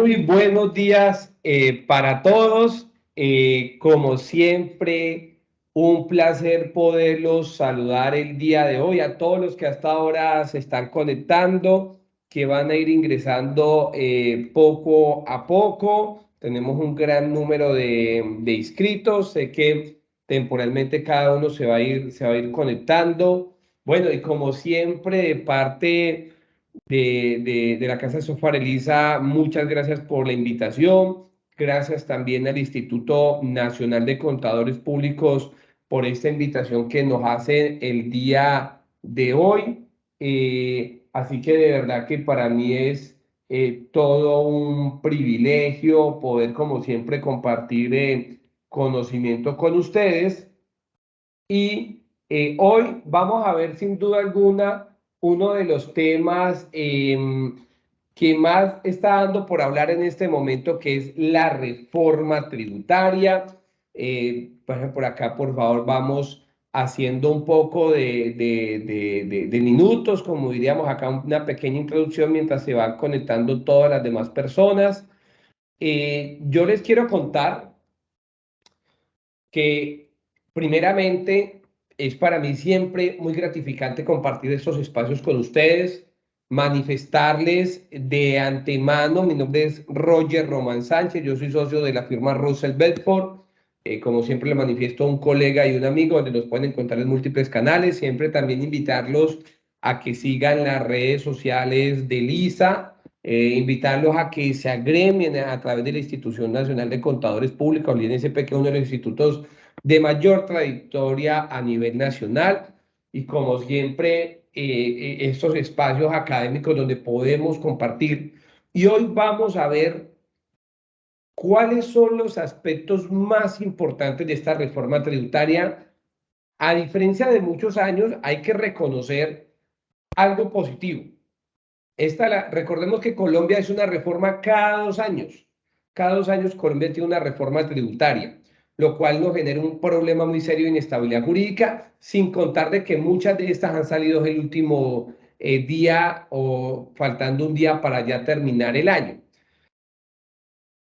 Muy buenos días para todos. Como siempre, un placer poderlos saludar el día de hoy. A todos los que hasta ahora se están conectando, que van a ir ingresando poco a poco. Tenemos un gran número de inscritos. Sé que temporalmente cada uno se va a ir conectando. Bueno, y como siempre, de parte de la Casa de Sofá Elisa, muchas gracias por la invitación. Gracias también al Instituto Nacional de Contadores Públicos por esta invitación que nos hace el día de hoy. Así que de verdad que para mí es todo un privilegio poder, como siempre, compartir conocimiento con ustedes. Y hoy vamos a ver sin duda alguna uno de los temas que más está dando por hablar en este momento, que es la reforma tributaria. Por acá, por favor, vamos haciendo un poco de minutos, como diríamos acá, una pequeña introducción mientras se van conectando todas las demás personas. Yo les quiero contar que primeramente es para mí siempre muy gratificante compartir estos espacios con ustedes, manifestarles de antemano. Mi nombre es Roger Román Sánchez, yo soy socio de la firma Russell Bedford. Como siempre le manifiesto a un colega y un amigo, donde los pueden encontrar en múltiples canales. Siempre también invitarlos a que sigan las redes sociales de LISA, invitarlos a que se agremien a través de la Institución Nacional de Contadores Públicos, el INSP, que es uno de los institutos de mayor trayectoria a nivel nacional. Y como siempre, estos espacios académicos donde podemos compartir. Y hoy vamos a ver cuáles son los aspectos más importantes de esta reforma tributaria. A diferencia de muchos años, hay que reconocer algo positivo. Recordemos que Colombia es una reforma cada 2 años. Cada 2 años Colombia tiene una reforma tributaria, lo cual nos genera un problema muy serio de inestabilidad jurídica, sin contar de que muchas de estas han salido el último día o faltando un día para ya terminar el año.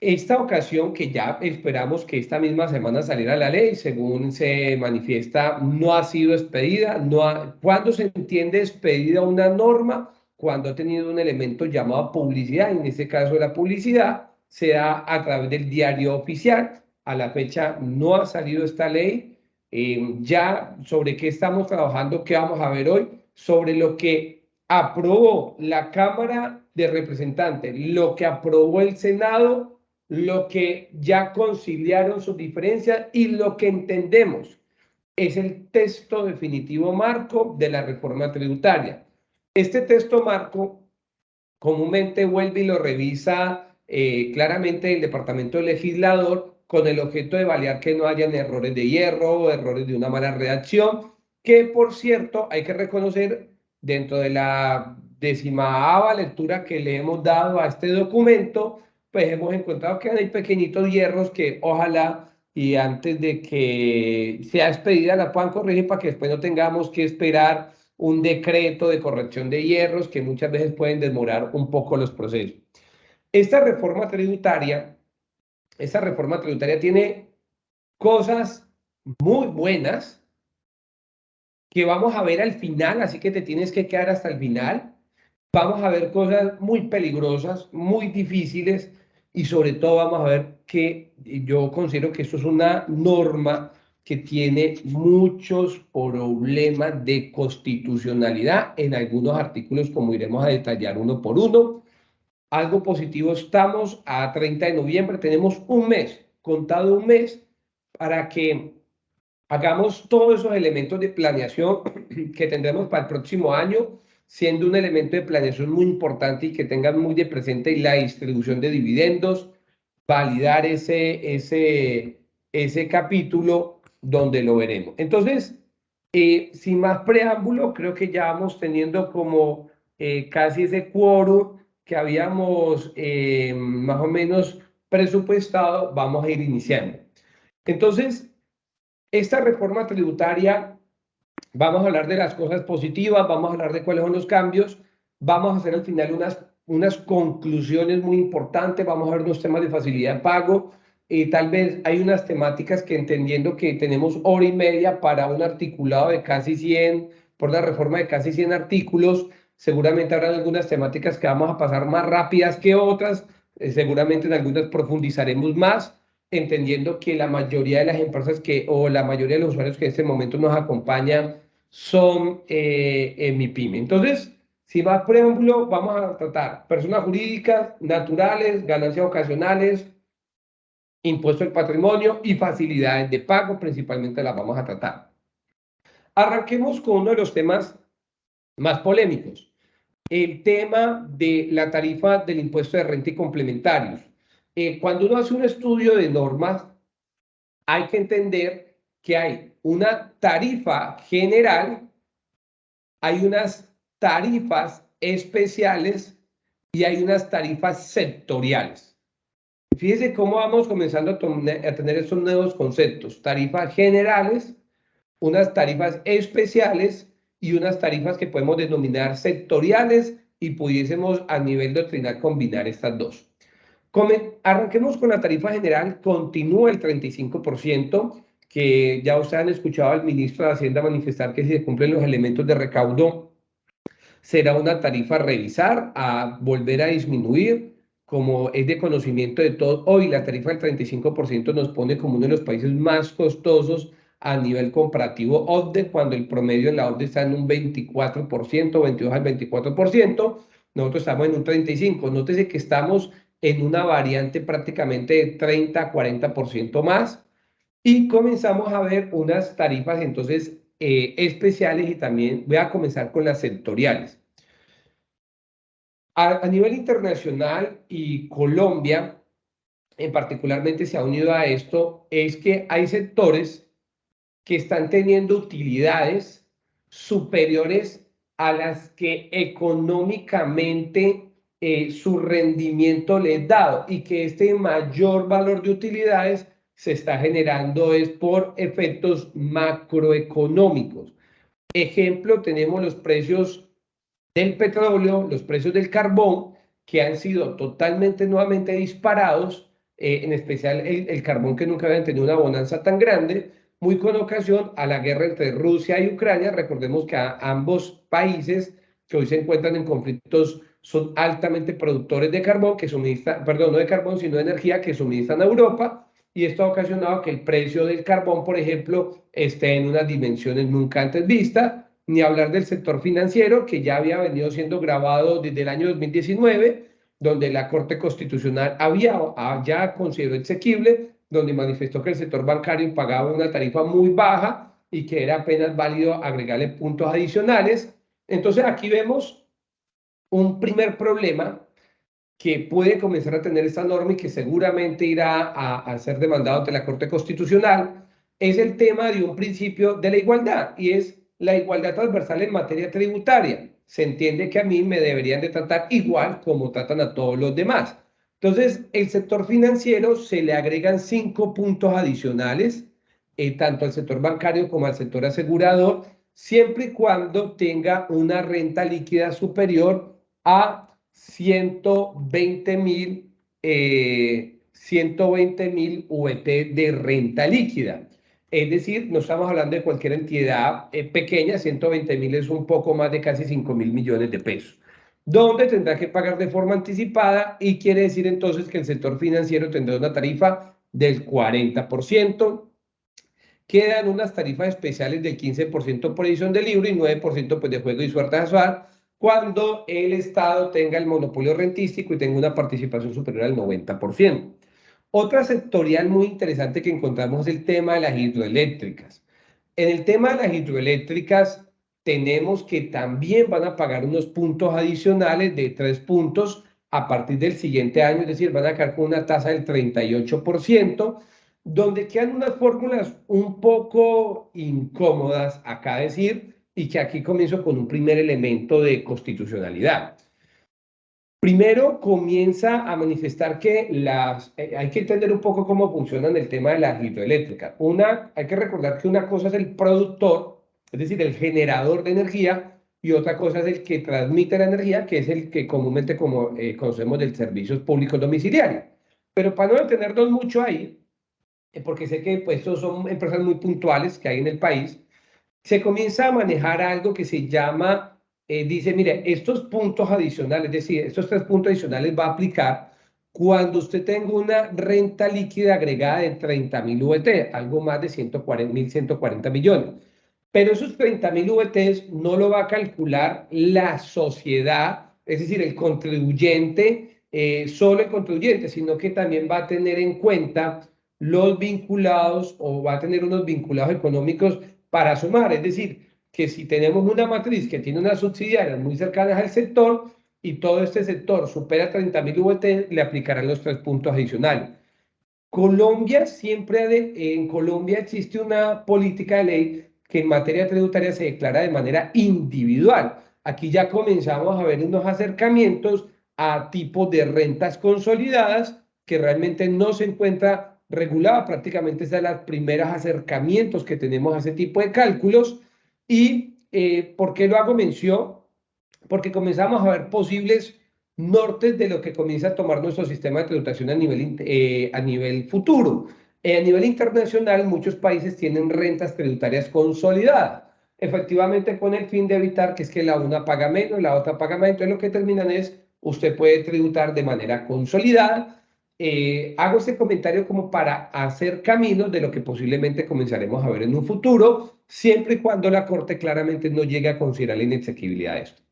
Esta ocasión, que ya esperamos que esta misma semana saliera la ley, según se manifiesta, no ha sido expedida. ¿Cuándo se entiende expedida una norma? Cuando ha tenido un elemento llamado publicidad. En este caso, la publicidad se da a través del diario oficial. A la fecha no ha salido esta ley. Ya sobre qué estamos trabajando, qué vamos a ver hoy, sobre lo que aprobó la Cámara de Representantes, lo que aprobó el Senado, lo que ya conciliaron sus diferencias y lo que entendemos es el texto definitivo marco de la reforma tributaria. Este texto marco comúnmente vuelve y lo revisa claramente el Departamento Legislador con el objeto de validar que no hayan errores de hierro o errores de una mala redacción, que por cierto hay que reconocer dentro de la 10ª lectura que le hemos dado a este documento, pues hemos encontrado que hay pequeñitos hierros que ojalá y antes de que sea expedida la puedan corregir para que después no tengamos que esperar un decreto de corrección de hierros que muchas veces pueden demorar un poco los procesos. Esta reforma tributaria, esta reforma tributaria tiene cosas muy buenas que vamos a ver al final, así que te tienes que quedar hasta el final. Vamos a ver cosas muy peligrosas, muy difíciles, y sobre todo vamos a ver que yo considero que esto es una norma que tiene muchos problemas de constitucionalidad en algunos artículos, como iremos a detallar uno por uno. Algo positivo, estamos a 30 de noviembre, tenemos un mes, contado un mes, para que hagamos todos esos elementos de planeación que tendremos para el próximo año, siendo un elemento de planeación muy importante y que tengan muy de presente la distribución de dividendos, validar ese capítulo donde lo veremos. Entonces, sin más preámbulo, creo que ya vamos teniendo como casi ese quórum que habíamos más o menos presupuestado, vamos a ir iniciando. Entonces, esta reforma tributaria, vamos a hablar de las cosas positivas, vamos a hablar de cuáles son los cambios, vamos a hacer al final unas conclusiones muy importantes, vamos a ver unos temas de facilidad de pago, tal vez hay unas temáticas que entendiendo que tenemos hora y media para un articulado de casi 100, por la reforma de casi 100 artículos, seguramente habrá algunas temáticas que vamos a pasar más rápidas que otras, seguramente en algunas profundizaremos más, entendiendo que la mayoría de las empresas o la mayoría de los usuarios que en este momento nos acompañan son en mi pyme. Entonces, sin más preámbulo, vamos a tratar personas jurídicas, naturales, ganancias ocasionales, impuesto al patrimonio y facilidades de pago, principalmente las vamos a tratar. Arranquemos con uno de los temas más polémicos, el tema de la tarifa del impuesto de renta y complementarios. Cuando uno hace un estudio de normas, hay que entender que hay una tarifa general, hay unas tarifas especiales y hay unas tarifas sectoriales. Fíjese cómo vamos comenzando a tener estos nuevos conceptos, tarifas generales, unas tarifas especiales y unas tarifas que podemos denominar sectoriales y pudiésemos a nivel doctrinal combinar estas dos. Arranquemos con la tarifa general, continúa el 35%, que ya ustedes han escuchado al ministro de Hacienda manifestar que si se cumplen los elementos de recaudo, será una tarifa a revisar, a volver a disminuir, como es de conocimiento de todos. Hoy la tarifa del 35% nos pone como uno de los países más costosos a nivel comparativo OCDE, cuando el promedio en la OCDE está en un 24%, 22 al 24%, nosotros estamos en un 35%. Nótese que estamos en una variante prácticamente de 30 a 40% más y comenzamos a ver unas tarifas entonces especiales y también voy a comenzar con las sectoriales. A nivel internacional y Colombia en particularmente se ha unido a esto, es que hay sectores que están teniendo utilidades superiores a las que económicamente su rendimiento les dado y que este mayor valor de utilidades se está generando es por efectos macroeconómicos. Ejemplo, tenemos los precios del petróleo, los precios del carbón, que han sido totalmente nuevamente disparados, en especial el carbón que nunca habían tenido una bonanza tan grande, muy con ocasión a la guerra entre Rusia y Ucrania. Recordemos que ambos países que hoy se encuentran en conflictos son altamente productores de carbón, que suministran, perdón, no de carbón, sino de energía que suministran a Europa, y esto ha ocasionado que el precio del carbón, por ejemplo, esté en unas dimensiones nunca antes vistas, ni hablar del sector financiero, que ya había venido siendo grabado desde el año 2019, donde la Corte Constitucional había ya consideró exequible, donde manifestó que el sector bancario pagaba una tarifa muy baja y que era apenas válido agregarle puntos adicionales. Entonces aquí vemos un primer problema que puede comenzar a tener esta norma y que seguramente irá a ser demandado ante la Corte Constitucional, es el tema de un principio de la igualdad, y es la igualdad transversal en materia tributaria. Se entiende que a mí me deberían de tratar igual como tratan a todos los demás. Entonces, el sector financiero se le agregan 5 puntos adicionales, tanto al sector bancario como al sector asegurador, siempre y cuando tenga una renta líquida superior a 120.000 VT de renta líquida. Es decir, no estamos hablando de cualquier entidad pequeña, 120.000 es un poco más de casi 5.000 millones de pesos, donde tendrá que pagar de forma anticipada y quiere decir entonces que el sector financiero tendrá una tarifa del 40%. Quedan unas tarifas especiales del 15% por edición de libro y 9% pues, de juego y suerte casual, cuando el Estado tenga el monopolio rentístico y tenga una participación superior al 90%. Otra sectorial muy interesante que encontramos es el tema de las hidroeléctricas. En el tema de las hidroeléctricas tenemos que también van a pagar unos puntos adicionales de 3 puntos a partir del siguiente año, es decir, van a quedar con una tasa del 38%, donde quedan unas fórmulas un poco incómodas acá decir, y que aquí comienzo con un primer elemento de constitucionalidad. Primero comienza a manifestar que hay que entender un poco cómo funcionan el tema de las hidroeléctricas. Hay que recordar que una cosa es el productor, es decir, el generador de energía, y otra cosa es el que transmite la energía, que es el que comúnmente conocemos del servicios públicos domiciliarios. Pero para no detenernos mucho ahí, porque sé que pues, estos son empresas muy puntuales que hay en el país, se comienza a manejar algo que se llama, dice, mire, estos puntos adicionales, es decir, estos 3 puntos adicionales va a aplicar cuando usted tenga una renta líquida agregada de 30.000 VT, algo más de 140 millones. Pero esos 30.000 VTs no lo va a calcular la sociedad, es decir, el contribuyente, solo el contribuyente, sino que también va a tener en cuenta los vinculados o va a tener unos vinculados económicos para sumar. Es decir, que si tenemos una matriz que tiene unas subsidiarias muy cercanas al sector y todo este sector supera 30.000 VT, le aplicarán los 3 puntos adicionales. Colombia en Colombia existe una política de ley que en materia tributaria se declara de manera individual. Aquí ya comenzamos a ver unos acercamientos a tipos de rentas consolidadas que realmente no se encuentra regulada. Prácticamente es de los primeros acercamientos que tenemos a ese tipo de cálculos. ¿Y por qué lo hago mención? Porque comenzamos a ver posibles nortes de lo que comienza a tomar nuestro sistema de tributación a nivel futuro. A nivel internacional, muchos países tienen rentas tributarias consolidadas, efectivamente con el fin de evitar que es que la una paga menos, la otra paga más, entonces lo que terminan es, usted puede tributar de manera consolidada. Hago este comentario como para hacer caminos de lo que posiblemente comenzaremos a ver en un futuro, siempre y cuando la Corte claramente no llegue a considerar la inexequibilidad de esto.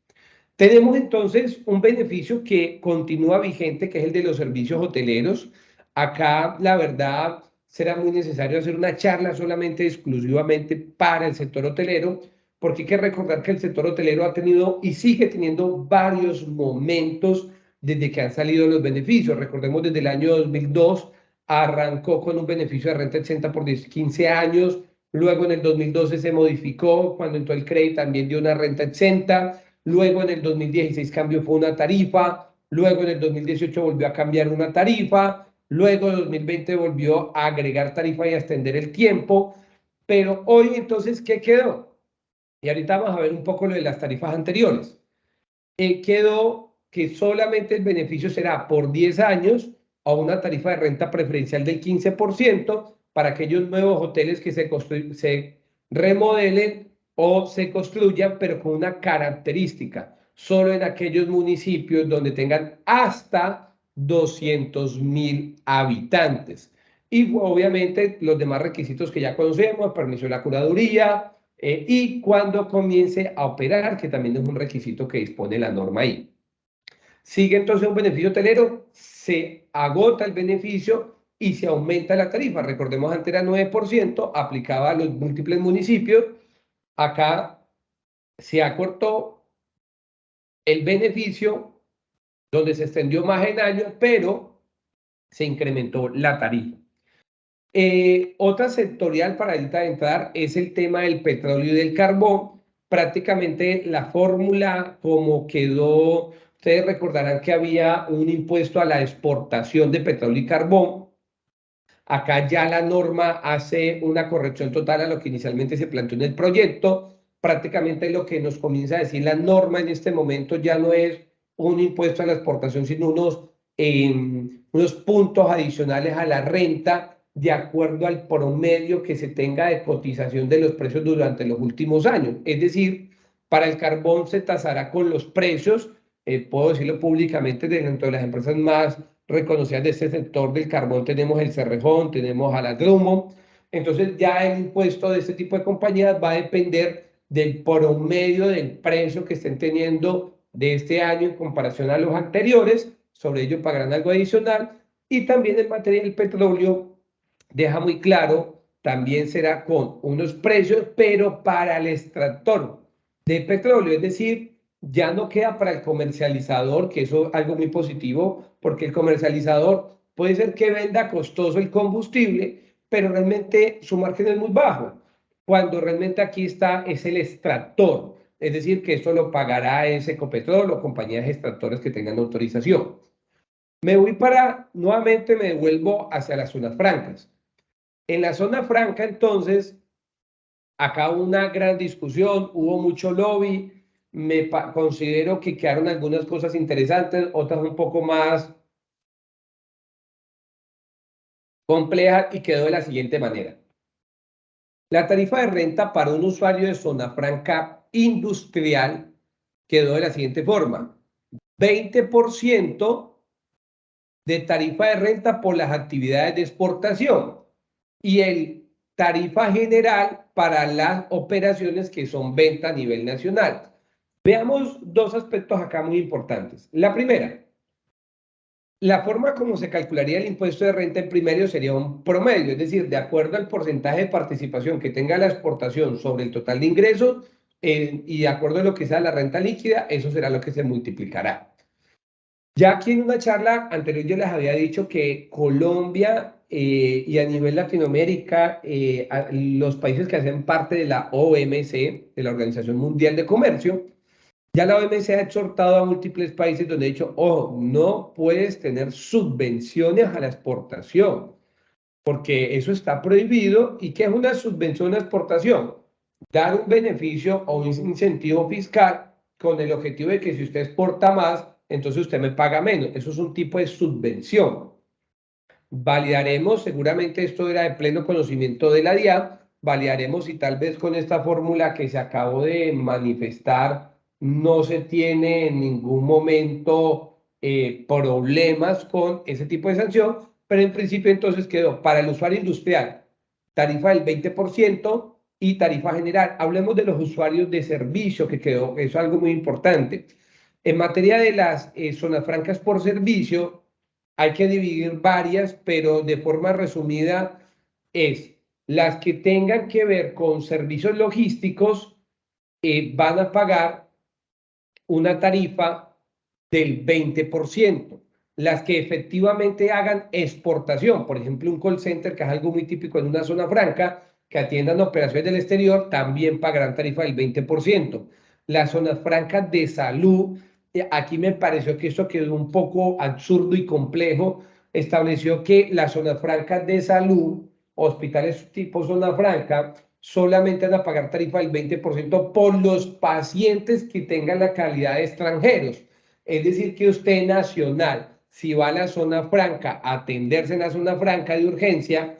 Tenemos entonces un beneficio que continúa vigente, que es el de los servicios hoteleros. Acá, la verdad, será muy necesario hacer una charla solamente, exclusivamente para el sector hotelero, porque hay que recordar que el sector hotelero ha tenido y sigue teniendo varios momentos desde que han salido los beneficios. Recordemos, desde el año 2002 arrancó con un beneficio de renta exenta por 15 años, luego en el 2012 se modificó, cuando entró el crédito también dio una renta exenta. Luego en el 2016 cambió fue una tarifa, luego en el 2018 volvió a cambiar una tarifa, luego en 2020 volvió a agregar tarifa y a extender el tiempo, pero hoy entonces, ¿qué quedó? Y ahorita vamos a ver un poco lo de las tarifas anteriores. Quedó que solamente el beneficio será por 10 años a una tarifa de renta preferencial del 15% para aquellos nuevos hoteles que se remodelen o se construyan, pero con una característica, solo en aquellos municipios donde tengan hasta 200.000 habitantes. Y obviamente los demás requisitos que ya conocemos, permiso de la curaduría, y cuando comience a operar, que también es un requisito que dispone la norma ahí. Sigue entonces un beneficio hotelero, se agota el beneficio y se aumenta la tarifa. Recordemos, antes era 9%, aplicaba a los múltiples municipios. Acá se acortó el beneficio, donde se extendió más en años, pero se incrementó la tarifa. Otra sectorial para ahorita entrar es el tema del petróleo y del carbón. Prácticamente la fórmula como quedó, ustedes recordarán que había un impuesto a la exportación de petróleo y carbón. Acá ya la norma hace una corrección total a lo que inicialmente se planteó en el proyecto. Prácticamente lo que nos comienza a decir la norma en este momento ya no es un impuesto a la exportación, sino unos puntos adicionales a la renta de acuerdo al promedio que se tenga de cotización de los precios durante los últimos años. Es decir, para el carbón se tasará con los precios, puedo decirlo públicamente, dentro de las empresas más reconocidas de este sector del carbón tenemos el Cerrejón, tenemos a la Drummond. Entonces ya el impuesto de este tipo de compañías va a depender del promedio del precio que estén teniendo de este año en comparación a los anteriores. Sobre ello pagarán algo adicional. Y también en materia del petróleo deja muy claro, también será con unos precios, pero para el extractor de petróleo, es decir, ya no queda para el comercializador, que eso es algo muy positivo, porque el comercializador puede ser que venda costoso el combustible, pero realmente su margen es muy bajo, cuando realmente aquí está es el extractor, es decir, que esto lo pagará ese Ecopetrol o compañías extractoras que tengan autorización. Nuevamente me devuelvo hacia las zonas francas. En la zona franca, entonces, acá hubo una gran discusión, hubo mucho lobby, considero que quedaron algunas cosas interesantes, otras un poco más complejas y quedó de la siguiente manera. La tarifa de renta para un usuario de zona franca industrial quedó de la siguiente forma. 20% de tarifa de renta por las actividades de exportación y el tarifa general para las operaciones que son venta a nivel nacional. Veamos dos aspectos acá muy importantes. La primera, la forma como se calcularía el impuesto de renta en primario sería un promedio, es decir, de acuerdo al porcentaje de participación que tenga la exportación sobre el total de ingresos y de acuerdo a lo que sea la renta líquida, eso será lo que se multiplicará. Ya aquí en una charla anterior yo les había dicho que Colombia y a nivel Latinoamérica, los países que hacen parte de la OMC, de la Organización Mundial de Comercio, ya la OMC ha exhortado a múltiples países donde ha dicho, ojo, no puedes tener subvenciones a la exportación, porque eso está prohibido. ¿Y qué es una subvención a exportación? Dar un beneficio o un incentivo fiscal con el objetivo de que si usted exporta más, entonces usted me paga menos. Eso es un tipo de subvención. Validaremos, seguramente esto era de pleno conocimiento de la DIAN, validaremos si tal vez con esta fórmula que se acabó de manifestar no se tiene en ningún momento problemas con ese tipo de sanción, pero en principio entonces quedó para el usuario industrial tarifa del 20% y tarifa general. Hablemos de los usuarios de servicio que quedó, eso es algo muy importante. En materia de las zonas francas por servicio, hay que dividir varias, pero de forma resumida es las que tengan que ver con servicios logísticos, van a pagar una tarifa del 20%. Las que efectivamente hagan exportación, por ejemplo, un call center, que es algo muy típico en una zona franca, que atiendan operaciones del exterior, también pagarán tarifa del 20%. Las zonas francas de salud, aquí me pareció que esto quedó un poco absurdo y complejo. Estableció que las zonas francas de salud, hospitales tipo zona franca, solamente van a pagar tarifa del 20% por los pacientes que tengan la calidad de extranjeros. Es decir, que usted nacional, si va a la zona franca a atenderse en la zona franca de urgencia,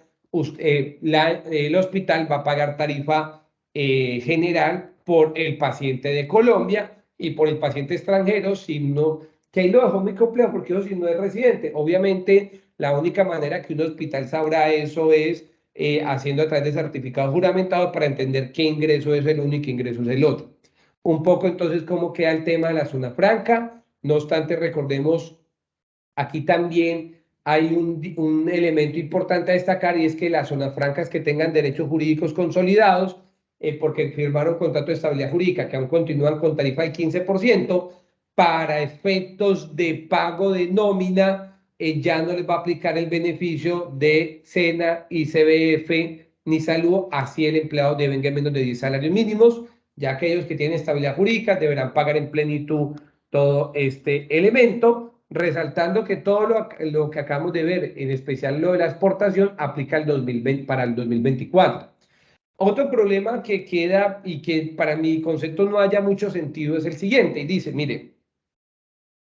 el hospital va a pagar tarifa general por el paciente de Colombia y por el paciente extranjero, si no, que ahí lo dejó muy complejo porque eso si no es residente. Obviamente, la única manera que un hospital sabrá eso es haciendo a través de certificados juramentados para entender qué ingreso es el uno y qué ingreso es el otro. Un poco entonces cómo queda el tema de la zona franca. No obstante, recordemos, aquí también hay un elemento importante a destacar y es que las zonas francas que tengan derechos jurídicos consolidados, porque firmaron contrato de estabilidad jurídica, que aún continúan con tarifa del 15%, para efectos de pago de nómina, ya no les va a aplicar el beneficio de SENA y CBF ni salud, así el empleado devenga menos de 10 salarios mínimos, ya aquellos que tienen estabilidad jurídica deberán pagar en plenitud todo este elemento, resaltando que todo lo que acabamos de ver, en especial lo de la exportación, aplica el 2020, para el 2024. Otro problema que queda y que para mi concepto no haya mucho sentido es el siguiente, y dice, mire,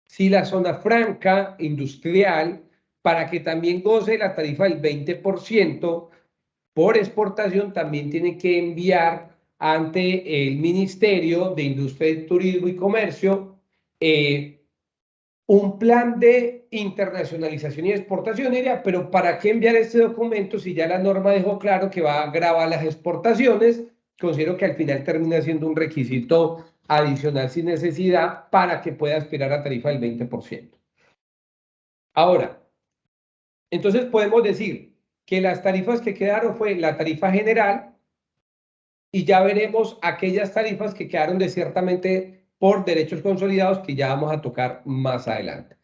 si la zona franca industrial, para que también goce la tarifa del 20% por exportación, también tiene que enviar ante el Ministerio de Industria, Turismo y Comercio un plan de internacionalización y exportación. Pero ¿para qué enviar este documento si ya la norma dejó claro que va a grabar las exportaciones? Considero que al final termina siendo un requisito adicional sin necesidad para que pueda aspirar a tarifa del 20%. Ahora, entonces podemos decir que las tarifas que quedaron fue la tarifa general y ya veremos aquellas tarifas que quedaron desiertamente por derechos consolidados que ya vamos a tocar más adelante.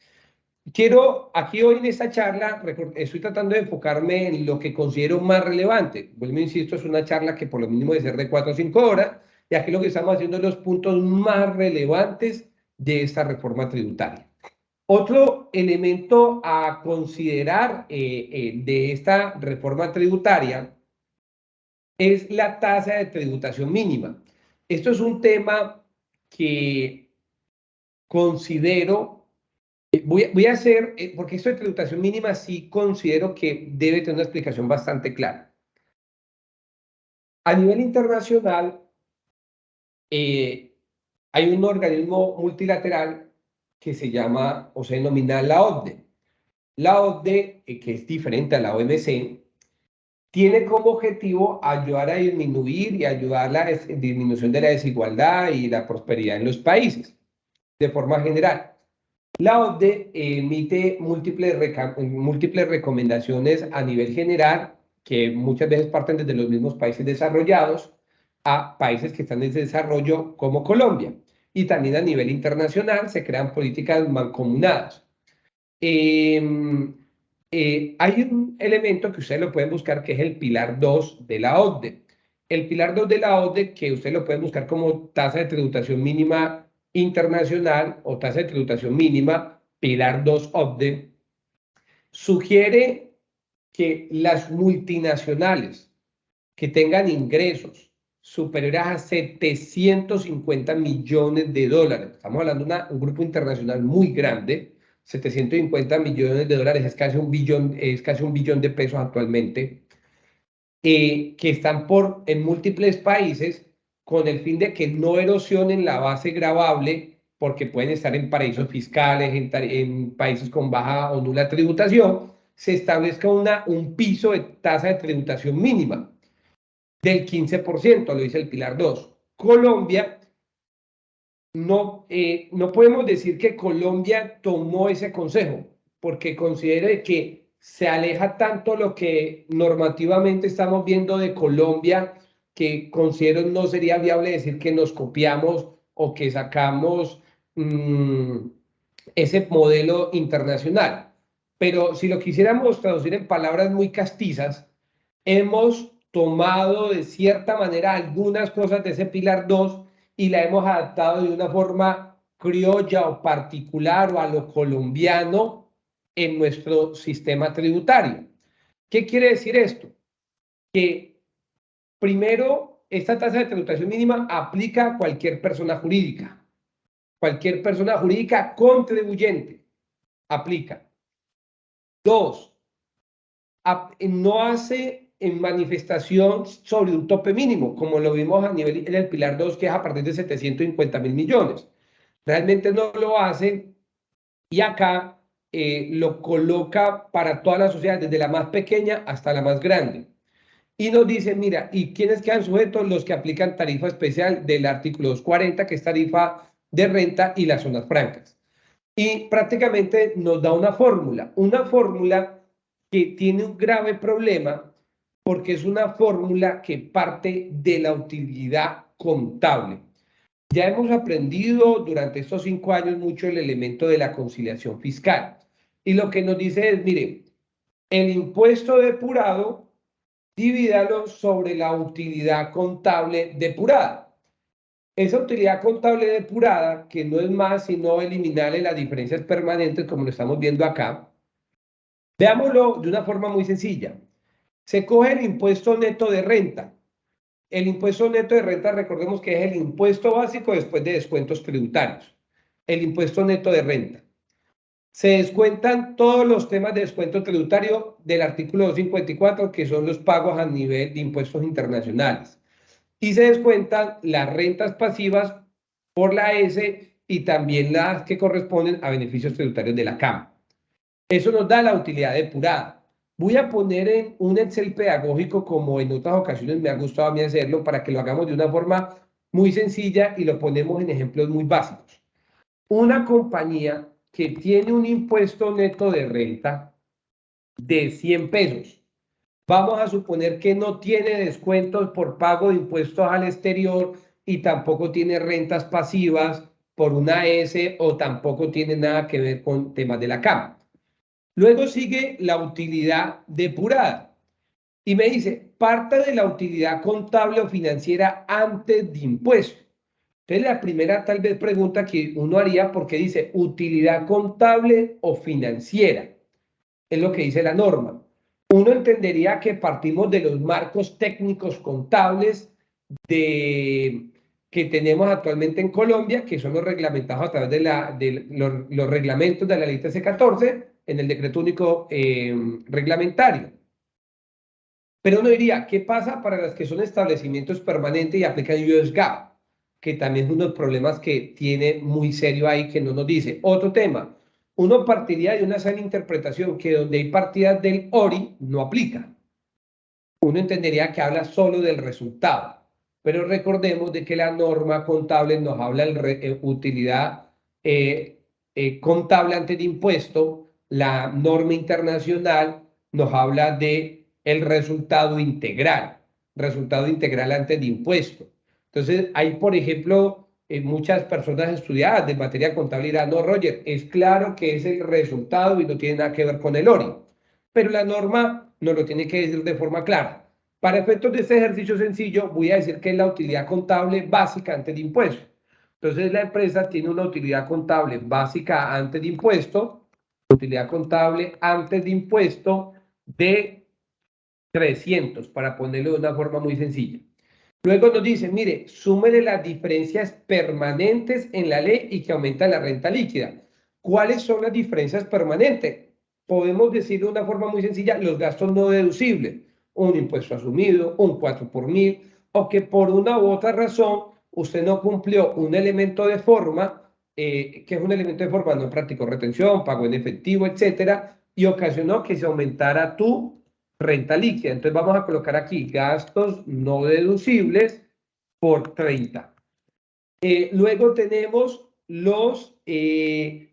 Quiero, aquí hoy en esta charla, estoy tratando de enfocarme en lo que considero más relevante. Vuelvo, insisto, es una charla que por lo mínimo debe ser de 4 o 5 horas, y aquí lo que estamos haciendo es los puntos más relevantes de esta reforma tributaria. Otro elemento a considerar de esta reforma tributaria es la tasa de tributación mínima. Esto es un tema que considero, voy a hacer, porque esto de tributación mínima sí considero que debe tener una explicación bastante clara. A nivel internacional, hay un organismo multilateral que se llama o se denomina la OCDE. La OCDE, que es diferente a la OMC, tiene como objetivo ayudar a disminuir y ayudar a la disminución de la desigualdad y la prosperidad en los países, de forma general. La OCDE emite múltiples recomendaciones a nivel general, que muchas veces parten desde los mismos países desarrollados a países que están en desarrollo como Colombia. Y también a nivel internacional se crean políticas mancomunadas. Hay un elemento que ustedes lo pueden buscar que es el pilar 2 de la OCDE. El pilar 2 de la OCDE, que ustedes lo pueden buscar como tasa de tributación mínima internacional o tasa de tributación mínima, pilar 2 OCDE, sugiere que las multinacionales que tengan ingresos superiores a 750 millones de dólares, estamos hablando de un grupo internacional muy grande, 750 millones de dólares es casi un billón de pesos actualmente, que están en múltiples países con el fin de que no erosionen la base gravable, porque pueden estar en paraísos fiscales, en países con baja o nula tributación, se establezca un piso de tasa de tributación mínima del 15%, lo dice el Pilar 2. Colombia, no podemos decir que Colombia tomó ese consejo, porque considere que se aleja tanto lo que normativamente estamos viendo de Colombia, que considero no sería viable decir que nos copiamos o que sacamos ese modelo internacional. Pero si lo quisiéramos traducir en palabras muy castizas, hemos tomado de cierta manera algunas cosas de ese pilar 2 y la hemos adaptado de una forma criolla o particular o a lo colombiano en nuestro sistema tributario. ¿Qué quiere decir esto? Que primero, esta tasa de tributación mínima aplica a cualquier persona jurídica. Cualquier persona jurídica contribuyente aplica. Dos, no hace en manifestación sobre un tope mínimo, como lo vimos a nivel en el Pilar 2, que es a partir de 750.000 millones. Realmente no lo hace y acá lo coloca para toda la sociedad, desde la más pequeña hasta la más grande. Y nos dice, mira, ¿y quiénes quedan sujetos? Los que aplican tarifa especial del artículo 240, que es tarifa de renta y las zonas francas. Y prácticamente nos da una fórmula que tiene un grave problema porque es una fórmula que parte de la utilidad contable. Ya hemos aprendido durante estos 5 años mucho el elemento de la conciliación fiscal. Y lo que nos dice es, mire, el impuesto depurado, divídalo sobre la utilidad contable depurada. Esa utilidad contable depurada, que no es más sino eliminarle las diferencias permanentes, como lo estamos viendo acá, veámoslo de una forma muy sencilla. Se coge el impuesto neto de renta. El impuesto neto de renta, recordemos que es el impuesto básico después de descuentos tributarios. El impuesto neto de renta. Se descuentan todos los temas de descuento tributario del artículo 254, que son los pagos a nivel de impuestos internacionales. Y se descuentan las rentas pasivas por la S y también las que corresponden a beneficios tributarios de la CAM. Eso nos da la utilidad depurada. Voy a poner en un Excel pedagógico, como en otras ocasiones me ha gustado a mí hacerlo, para que lo hagamos de una forma muy sencilla y lo ponemos en ejemplos muy básicos. Una compañía que tiene un impuesto neto de renta de 100 pesos. Vamos a suponer que no tiene descuentos por pago de impuestos al exterior y tampoco tiene rentas pasivas por una S o tampoco tiene nada que ver con temas de la CAM. Luego sigue la utilidad depurada y me dice, parte de la utilidad contable o financiera antes de impuesto. Entonces la primera tal vez pregunta que uno haría, porque dice utilidad contable o financiera, es lo que dice la norma. Uno entendería que partimos de los marcos técnicos contables de que tenemos actualmente en Colombia, que son los reglamentados a través de los reglamentos de la ley 1314 en el decreto único reglamentario. Pero uno diría, ¿qué pasa para las que son establecimientos permanentes y aplican US GAAP? Que también es uno de los problemas que tiene muy serio ahí, que no nos dice. Otro tema, uno partiría de una sana interpretación que donde hay partidas del ORI no aplica. Uno entendería que habla solo del resultado, pero recordemos de que la norma contable nos habla de utilidad contable ante el impuesto, la norma internacional nos habla de el resultado integral ante el impuesto. Entonces, hay, por ejemplo, muchas personas estudiadas de materia contable dirán, no, Roger, es claro que es el resultado y no tiene nada que ver con el ORI, pero la norma nos lo tiene que decir de forma clara. Para efectos de este ejercicio sencillo, voy a decir que es la utilidad contable básica antes de impuesto. Entonces, la empresa tiene una utilidad contable básica antes de impuesto, utilidad contable antes de impuesto de 300, para ponerlo de una forma muy sencilla. Luego nos dice, mire, súmele las diferencias permanentes en la ley y que aumenta la renta líquida. ¿Cuáles son las diferencias permanentes? Podemos decir de una forma muy sencilla, los gastos no deducibles, un impuesto asumido, un 4 por mil, o que por una u otra razón usted no cumplió un elemento de forma, que es un elemento de forma, no practicó retención, pago en efectivo, etcétera, y ocasionó que se aumentara tu renta líquida. Entonces vamos a colocar aquí gastos no deducibles por 30. Luego tenemos los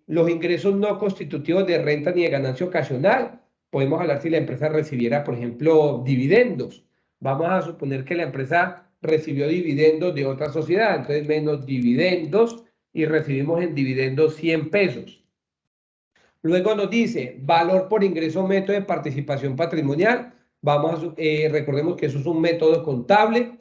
ingresos no constitutivos de renta ni de ganancia ocasional. Podemos hablar si la empresa recibiera, por ejemplo, dividendos. Vamos a suponer que la empresa recibió dividendos de otra sociedad, entonces menos dividendos y recibimos en dividendos 100 pesos. Luego nos dice valor por ingreso método de participación patrimonial. Recordemos que eso es un método contable.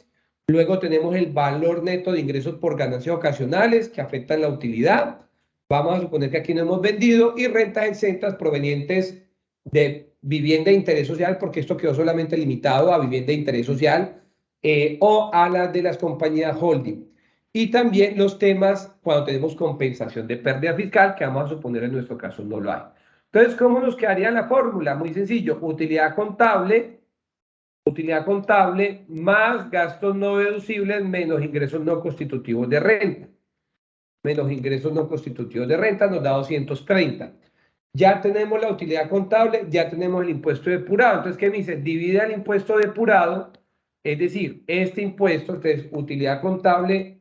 Luego tenemos el valor neto de ingresos por ganancias ocasionales que afectan la utilidad. Vamos a suponer que aquí no hemos vendido y rentas exentas provenientes de vivienda de interés social, porque esto quedó solamente limitado a vivienda de interés social o a las de las compañías holding. Y también los temas cuando tenemos compensación de pérdida fiscal, que vamos a suponer en nuestro caso no lo hay. Entonces, ¿cómo nos quedaría la fórmula? Muy sencillo, utilidad contable más gastos no deducibles menos ingresos no constitutivos de renta. Menos ingresos no constitutivos de renta nos da 230. Ya tenemos la utilidad contable, ya tenemos el impuesto depurado. Entonces, ¿qué me dice? Divide el impuesto depurado, es decir, este impuesto, entonces, utilidad contable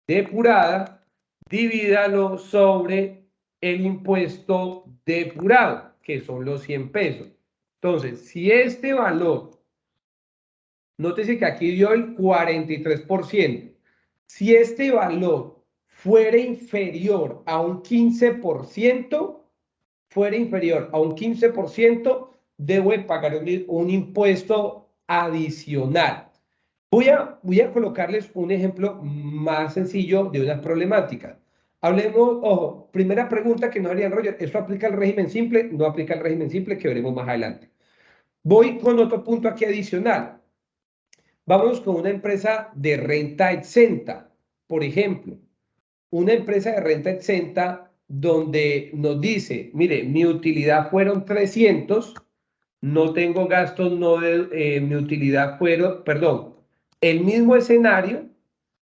depurada, divídalo sobre el impuesto depurado, que son los 100 pesos. Entonces, si este valor, nótese que aquí dio el 43%, si este valor fuera inferior a un 15%, debo pagar un impuesto adicional. Voy a colocarles un ejemplo más sencillo de una problemática. Hablemos, ojo, primera pregunta que nos harían, Roger, ¿esto aplica al régimen simple? No aplica al régimen simple, que veremos más adelante. Voy con otro punto aquí adicional. Vamos con una empresa de renta exenta, por ejemplo. Una empresa de renta exenta donde nos dice, mire, mi utilidad fueron 300, no tengo gastos, mi utilidad fueron, perdón, el mismo escenario,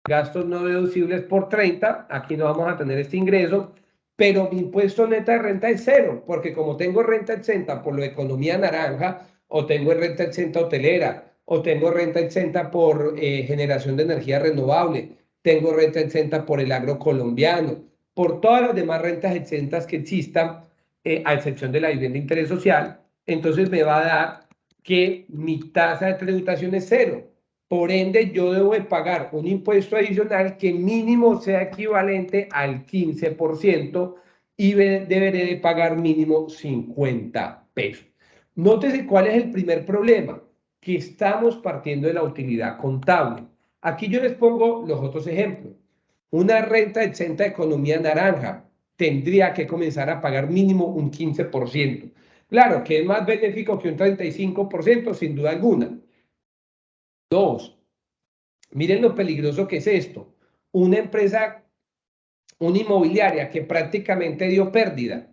gastos no deducibles por 30, aquí no vamos a tener este ingreso, pero mi impuesto neta de renta es cero, porque como tengo renta exenta por la economía naranja, o tengo renta exenta hotelera, o tengo renta exenta por generación de energía renovable, tengo renta exenta por el agro colombiano, por todas las demás rentas exentas que existan, a excepción de la vivienda de interés social, entonces me va a dar que mi tasa de tributación es cero. Por ende, yo debo de pagar un impuesto adicional que mínimo sea equivalente al 15% y deberé de pagar mínimo 50 pesos. Nótese cuál es el primer problema, que estamos partiendo de la utilidad contable. Aquí yo les pongo los otros ejemplos. Una renta exenta de economía naranja tendría que comenzar a pagar mínimo un 15%. Claro, que es más benéfico que un 35%, sin duda alguna. Dos, miren lo peligroso que es esto. una empresa, una inmobiliaria que prácticamente dio pérdida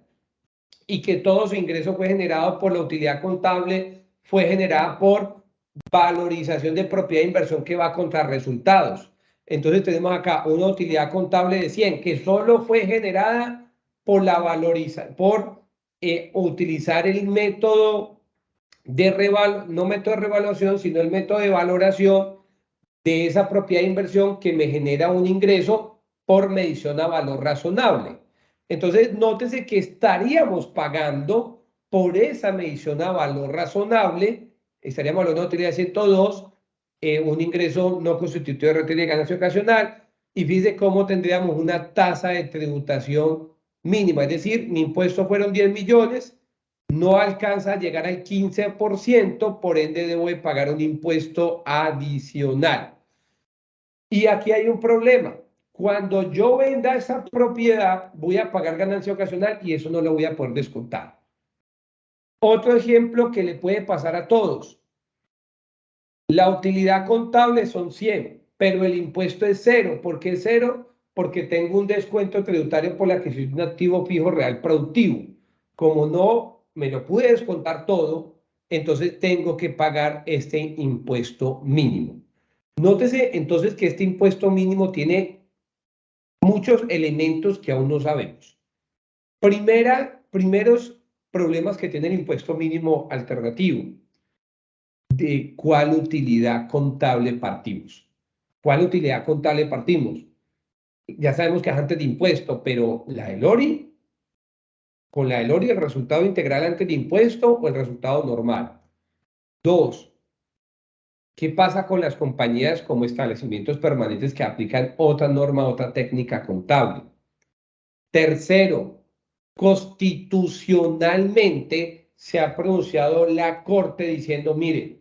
y que todo su ingreso fue generado por la utilidad contable, fue generada por valorización de propiedad de inversión que va contra resultados. Entonces tenemos acá una utilidad contable de 100 que solo fue generada por la por utilizar el método no método de revaluación, sino el método de valoración de esa propiedad de inversión que me genera un ingreso por medición a valor razonable. Entonces, nótese que estaríamos pagando por esa medición a valor razonable, estaríamos hablando de utilidad 102, un ingreso no constitutivo de rentabilidad de ganancia ocasional, y fíjese cómo tendríamos una tasa de tributación mínima, es decir, mi impuesto fueron 10 millones, no alcanza a llegar al 15%, por ende debo de pagar un impuesto adicional. Y aquí hay un problema. Cuando yo venda esa propiedad, voy a pagar ganancia ocasional y eso no lo voy a poder descontar. Otro ejemplo que le puede pasar a todos. La utilidad contable son 100, pero el impuesto es 0. ¿Por qué es 0? Porque tengo un descuento tributario por la adquisición de un activo fijo real productivo. Como no me lo pude descontar todo, entonces tengo que pagar este impuesto mínimo. Nótese entonces que este impuesto mínimo tiene muchos elementos que aún no sabemos. Primeros problemas que tiene el impuesto mínimo alternativo. ¿De cuál utilidad contable partimos? ¿Cuál utilidad contable partimos? Ya sabemos que es antes de impuesto, pero la del ORI, con la del ORI el resultado integral antes de impuesto o el resultado normal. Dos, ¿qué pasa con las compañías como establecimientos permanentes que aplican otra norma, otra técnica contable? Tercero, constitucionalmente se ha pronunciado la Corte diciendo, mire,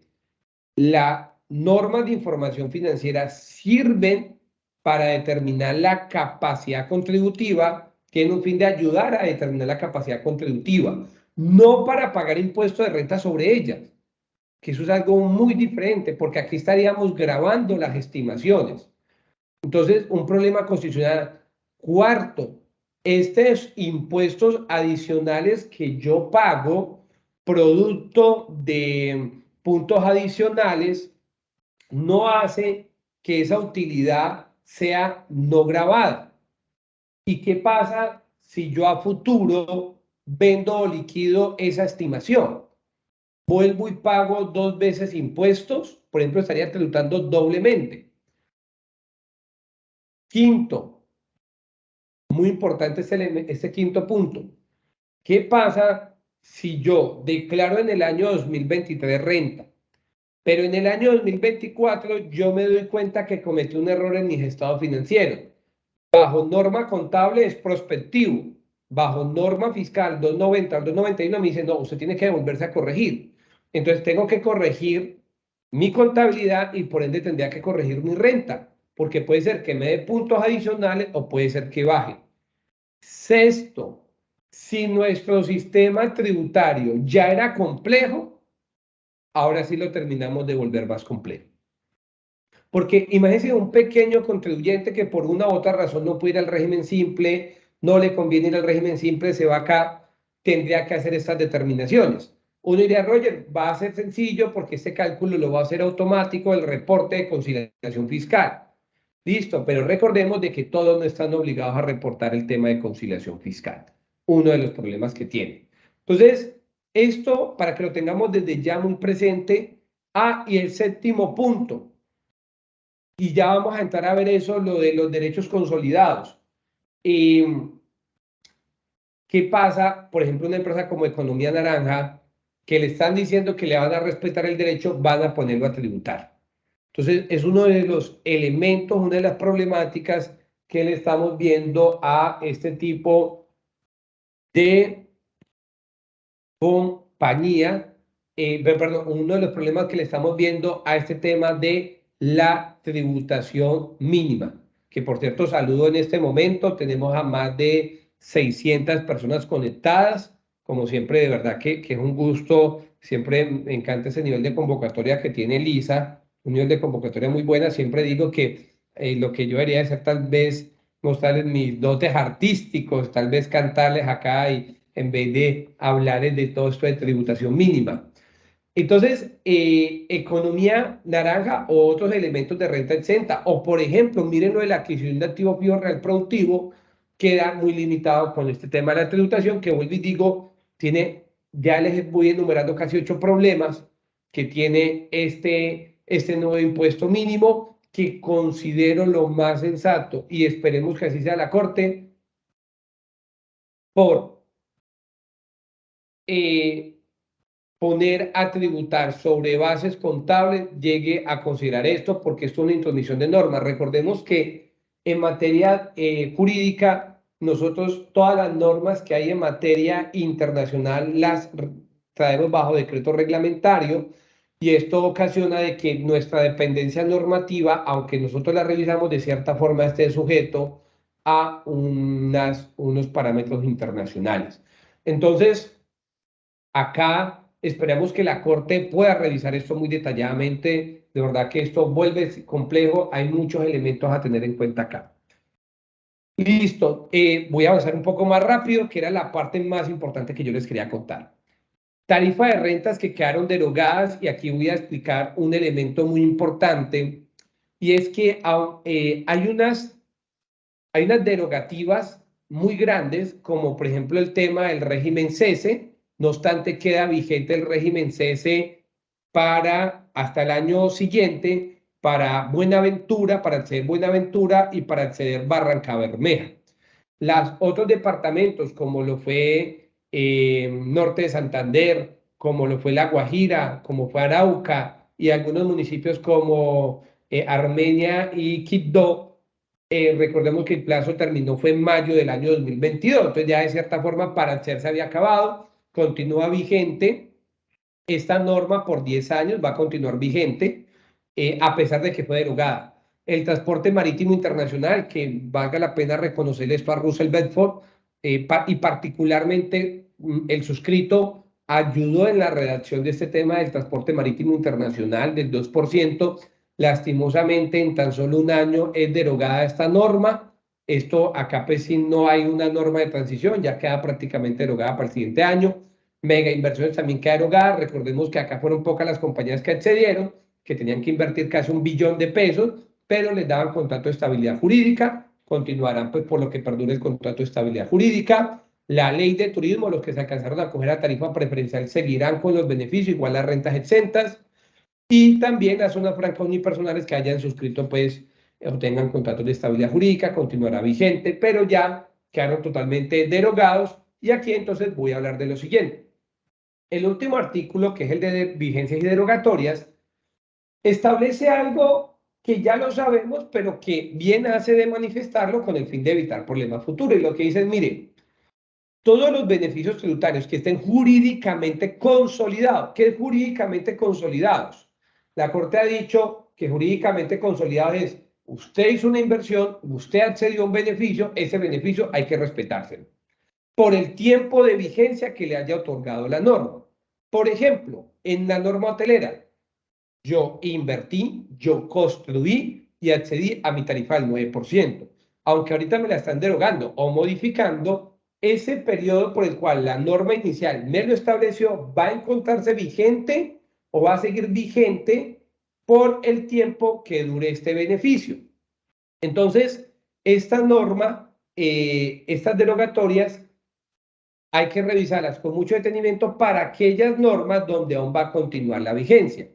las normas de información financiera sirven para determinar la capacidad contributiva, tienen un fin de ayudar a determinar la capacidad contributiva, no para pagar impuestos de renta sobre ellas, que eso es algo muy diferente, porque aquí estaríamos grabando las estimaciones. Entonces, un problema constitucional. Cuarto, estos impuestos adicionales que yo pago, producto de puntos adicionales, no hace que esa utilidad sea no grabada. ¿Y qué pasa si yo a futuro vendo o liquido esa estimación? Vuelvo y pago 2 veces impuestos, por ejemplo, estaría tributando doblemente. Quinto, muy importante este quinto punto. ¿Qué pasa si yo declaro en el año 2023 renta, pero en el año 2024 yo me doy cuenta que cometí un error en mis estados financieros? Bajo norma contable es prospectivo. Bajo norma fiscal 290 al 291 me dice, no, usted tiene que devolverse a corregir. Entonces tengo que corregir mi contabilidad y por ende tendría que corregir mi renta, porque puede ser que me dé puntos adicionales o puede ser que baje. Sexto, si nuestro sistema tributario ya era complejo, ahora sí lo terminamos de volver más complejo. Porque imagínense un pequeño contribuyente que por una u otra razón no puede ir al régimen simple, no le conviene ir al régimen simple, se va acá, tendría que hacer estas determinaciones. Uno diría, Roger, va a ser sencillo porque este cálculo lo va a hacer automático el reporte de conciliación fiscal. Listo, pero recordemos de que todos no están obligados a reportar el tema de conciliación fiscal. Uno de los problemas que tiene. Entonces, esto para que lo tengamos desde ya muy presente. Y el séptimo punto, y ya vamos a entrar a ver eso, lo de los derechos consolidados. ¿Qué pasa, por ejemplo, una empresa como Economía Naranja, que le están diciendo que le van a respetar el derecho, van a ponerlo a tributar? Entonces, es uno de los elementos, una de las problemáticas que le estamos viendo a este tipo de compañía, perdón, uno de los problemas que le estamos viendo a este tema de la tributación mínima, que por cierto saludo en este momento, tenemos a más de 600 personas conectadas, como siempre, de verdad que es un gusto, siempre me encanta ese nivel de convocatoria que tiene Lisa, un nivel de convocatoria muy buena, siempre digo que lo que yo debería hacer tal vez mostrarles mis dotes artísticos, tal vez cantarles acá y en vez de hablarles de todo esto de tributación mínima. Entonces, economía naranja o otros elementos de renta exenta, o por ejemplo, miren lo de la adquisición de activo fijo real productivo, queda muy limitado con este tema de la tributación, que vuelvo y digo, tiene, ya les voy enumerando casi 8 problemas que tiene este nuevo impuesto mínimo, que considero lo más sensato y esperemos que así sea la Corte, por poner a tributar sobre bases contables llegue a considerar esto, porque esto es una intromisión de normas. Recordemos que en materia jurídica, nosotros todas las normas que hay en materia internacional las traemos bajo decreto reglamentario y esto ocasiona de que nuestra dependencia normativa, aunque nosotros la revisamos de cierta forma, esté sujeto a unos parámetros internacionales. Entonces, acá esperamos que la Corte pueda revisar esto muy detalladamente. De verdad que esto vuelve complejo. Hay muchos elementos a tener en cuenta acá. Listo. Voy a avanzar un poco más rápido, que era la parte más importante que yo les quería contar. Tarifa de rentas que quedaron derogadas y aquí voy a explicar un elemento muy importante y es que hay unas derogativas muy grandes, como por ejemplo el tema del régimen cese. No obstante, queda vigente el régimen cese para hasta el año siguiente para Buenaventura, para acceder Buenaventura y para acceder Barranca Bermeja. Los otros departamentos, como lo fue Norte de Santander, como lo fue La Guajira, como fue Arauca y algunos municipios como Armenia y Quibdó, recordemos que el plazo terminó fue en mayo del año 2022, entonces ya de cierta forma para el se había acabado, continúa vigente esta norma por 10 años, va a continuar vigente, a pesar de que fue derogada. El transporte marítimo internacional, que valga la pena reconocer esto a Russell Bedford, y particularmente el suscrito ayudó en la redacción de este tema del transporte marítimo internacional del 2%. Lastimosamente, en tan solo un año es derogada esta norma. Esto acá pues sí no hay una norma de transición, ya queda prácticamente derogada para el siguiente año. Mega inversiones también queda derogada. Recordemos que acá fueron pocas las compañías que accedieron, que tenían que invertir casi 1 billón de pesos, pero les daban contrato de estabilidad jurídica. Continuarán pues por lo que perdure el contrato de estabilidad jurídica. La ley de turismo, los que se alcanzaron a coger a tarifa preferencial seguirán con los beneficios, igual las rentas exentas. Y también las zonas francas unipersonales que hayan suscrito, pues, o tengan contratos de estabilidad jurídica, continuará vigente, pero ya quedaron totalmente derogados. Y aquí entonces voy a hablar de lo siguiente. El último artículo, que es el de vigencias y derogatorias, establece algo que ya lo sabemos, pero que bien hace de manifestarlo con el fin de evitar problemas futuros. Y lo que dice es, mire, todos los beneficios tributarios que estén jurídicamente consolidados. ¿Qué es jurídicamente consolidados? La Corte ha dicho que jurídicamente consolidados es, usted hizo una inversión, usted accedió a un beneficio, ese beneficio hay que respetárselo por el tiempo de vigencia que le haya otorgado la norma. Por ejemplo, en la norma hotelera, yo invertí, yo construí y accedí a mi tarifa del 9%. Aunque ahorita me la están derogando o modificando, ese periodo por el cual la norma inicial me lo estableció va a encontrarse vigente o va a seguir vigente por el tiempo que dure este beneficio. Entonces, esta norma, estas derogatorias, hay que revisarlas con mucho detenimiento para aquellas normas donde aún va a continuar la vigencia.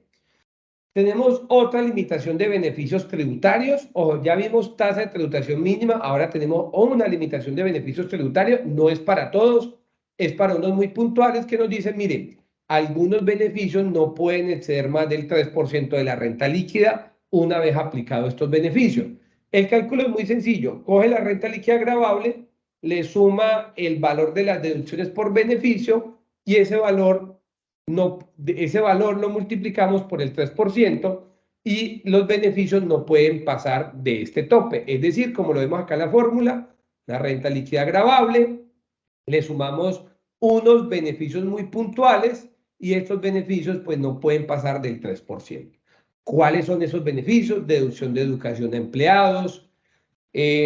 Tenemos otra limitación de beneficios tributarios. Ojo, ya vimos tasa de tributación mínima, ahora tenemos una limitación de beneficios tributarios. No es para todos, es para unos muy puntuales que nos dicen, miren, algunos beneficios no pueden exceder más del 3% de la renta líquida una vez aplicados estos beneficios. El cálculo es muy sencillo. Coge la renta líquida gravable, le suma el valor de las deducciones por beneficio y ese valor lo multiplicamos por el 3% y los beneficios no pueden pasar de este tope. Es decir, como lo vemos acá en la fórmula, la renta líquida gravable, le sumamos unos beneficios muy puntuales y estos beneficios pues no pueden pasar del 3%. ¿Cuáles son esos beneficios? Deducción de educación a empleados,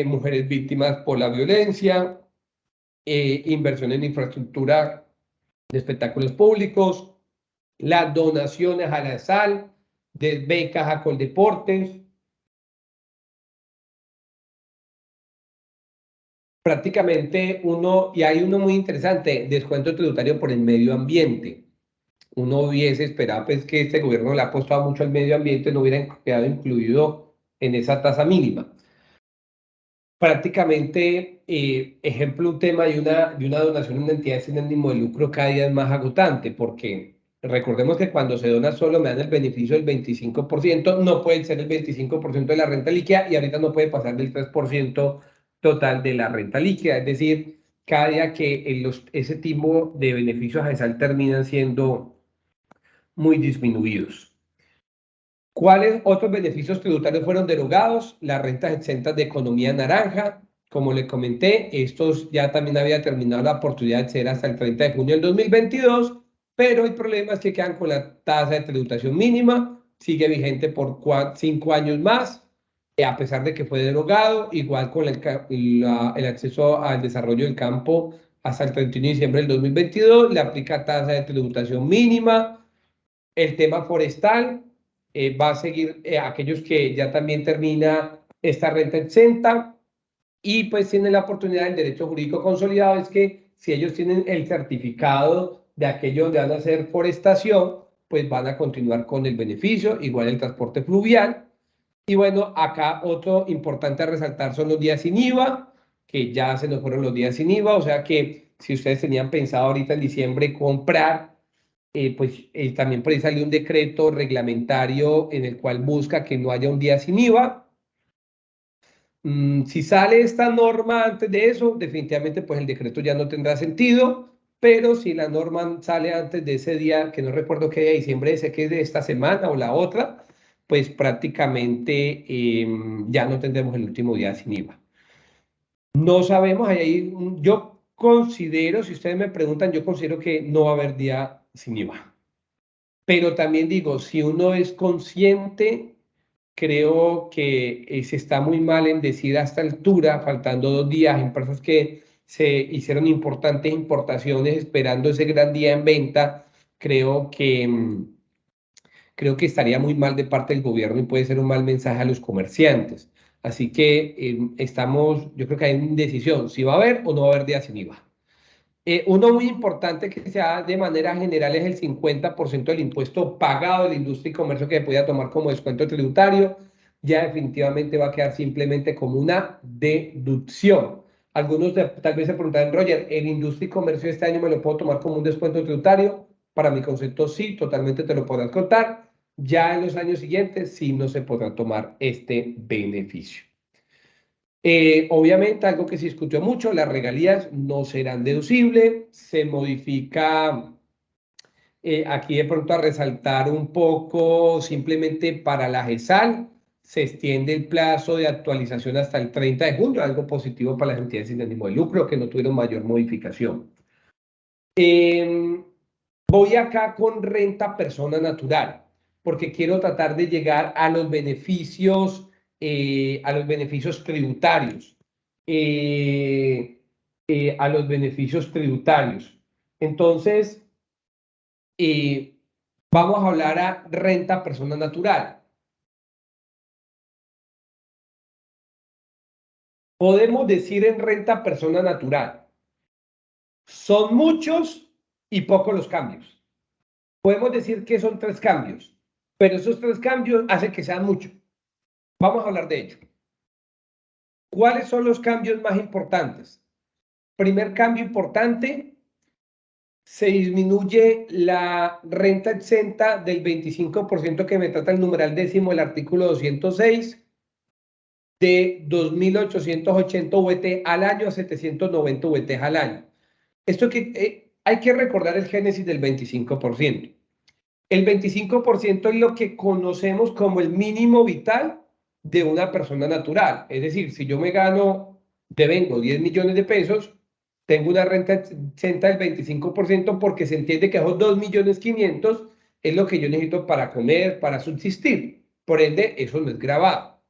mujeres víctimas por la violencia, inversión en infraestructura de espectáculos públicos, las donaciones a la SAL, de becas a Coldeportes. Prácticamente y hay uno muy interesante, descuento tributario por el medio ambiente. Uno hubiese esperado pues, que este gobierno le ha apostado mucho al medio ambiente, no hubiera quedado incluido en esa tasa mínima. Prácticamente, ejemplo, un tema de una donación a una entidad sin ánimo de lucro cada día es más agotante, porque recordemos que cuando se dona solo me dan el beneficio del 25%, no puede ser el 25% de la renta líquida y ahorita no puede pasar del 3% total de la renta líquida. Es decir, cada día que ese tipo de beneficios a ESAL terminan siendo muy disminuidos. ¿Cuáles otros beneficios tributarios fueron derogados? Las rentas exentas de economía naranja. Como les comenté, estos ya también había terminado la oportunidad de ser hasta el 30 de junio del 2022, pero el problema es que quedan con la tasa de tributación mínima, sigue vigente por 5 años más, a pesar de que fue derogado, igual con el acceso al desarrollo del campo hasta el 31 de diciembre del 2022, le aplica tasa de tributación mínima. El tema forestal va a seguir aquellos que ya también termina esta renta exenta y pues tienen la oportunidad del derecho jurídico consolidado, es que si ellos tienen el certificado de aquello donde van a hacer forestación, pues van a continuar con el beneficio, igual el transporte fluvial. Y bueno, acá otro importante a resaltar son los días sin IVA, que ya se nos fueron los días sin IVA, o sea que si ustedes tenían pensado ahorita en diciembre comprar también por ahí salió un decreto reglamentario en el cual busca que no haya un día sin IVA. Si sale esta norma antes de eso, definitivamente pues el decreto ya no tendrá sentido, pero si la norma sale antes de ese día, que no recuerdo qué día de diciembre es, que es de esta semana o la otra, pues prácticamente ya no tendremos el último día sin IVA. No sabemos, yo considero, si ustedes me preguntan, yo considero que no va a haber día sin IVA. Pero también digo, si uno es consciente, creo que se está muy mal en decir a esta altura, faltando 2 días, empresas que se hicieron importantes importaciones esperando ese gran día en venta, creo que, creo que estaría muy mal de parte del gobierno y puede ser un mal mensaje a los comerciantes. Así que yo creo que hay una indecisión, si va a haber o no va a haber día sin IVA. Uno muy importante que se da de manera general es el 50% del impuesto pagado de la industria y comercio que se podía tomar como descuento tributario. Ya definitivamente va a quedar simplemente como una deducción. Algunos tal vez se preguntarán, Roger, ¿el industria y comercio este año me lo puedo tomar como un descuento tributario? Para mi concepto, sí, totalmente te lo podrás contar. Ya en los años siguientes, sí, no se podrá tomar este beneficio. Obviamente, algo que se discutió mucho, las regalías no serán deducibles, se modifica aquí de pronto a resaltar un poco, simplemente para la GESAL, se extiende el plazo de actualización hasta el 30 de junio, algo positivo para las entidades sin ánimo de lucro que no tuvieron mayor modificación. Voy acá con renta persona natural, porque quiero tratar de llegar a los beneficios tributarios. A los beneficios tributarios. Entonces, vamos a hablar a renta persona natural. Podemos decir en renta persona natural, son muchos y pocos los cambios. Podemos decir que son 3 cambios, pero esos 3 cambios hacen que sean muchos. Vamos a hablar de ello. ¿Cuáles son los cambios más importantes? Primer cambio importante, se disminuye la renta exenta del 25% que me trata el numeral décimo del artículo 206 de 2.880 VT al año a 790 VT al año. Esto que hay que recordar el génesis del 25%. El 25% es lo que conocemos como el mínimo vital de una persona natural. Es decir, si yo me gano, devengo 10 millones de pesos, tengo una renta exenta del 25% porque se entiende que esos 2.500.000 es lo que yo necesito para comer, para subsistir. Por ende, eso no es gravado.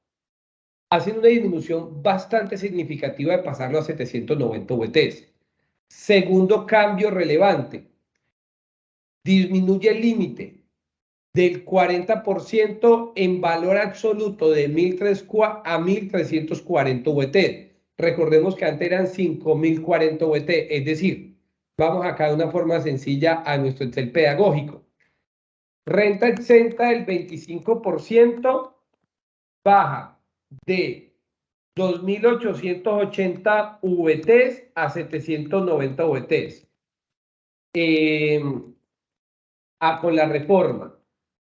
Hacen una disminución bastante significativa de pasarlo a 790 VTs. Segundo cambio relevante, disminuye el límite del 40% en valor absoluto de 1.300 a 1.340 VT. Recordemos que antes eran 5.040 VT, es decir, vamos acá de una forma sencilla a nuestro Excel pedagógico. Renta exenta del 25% baja de 2.880 VTs a 790 VTs. Con la reforma,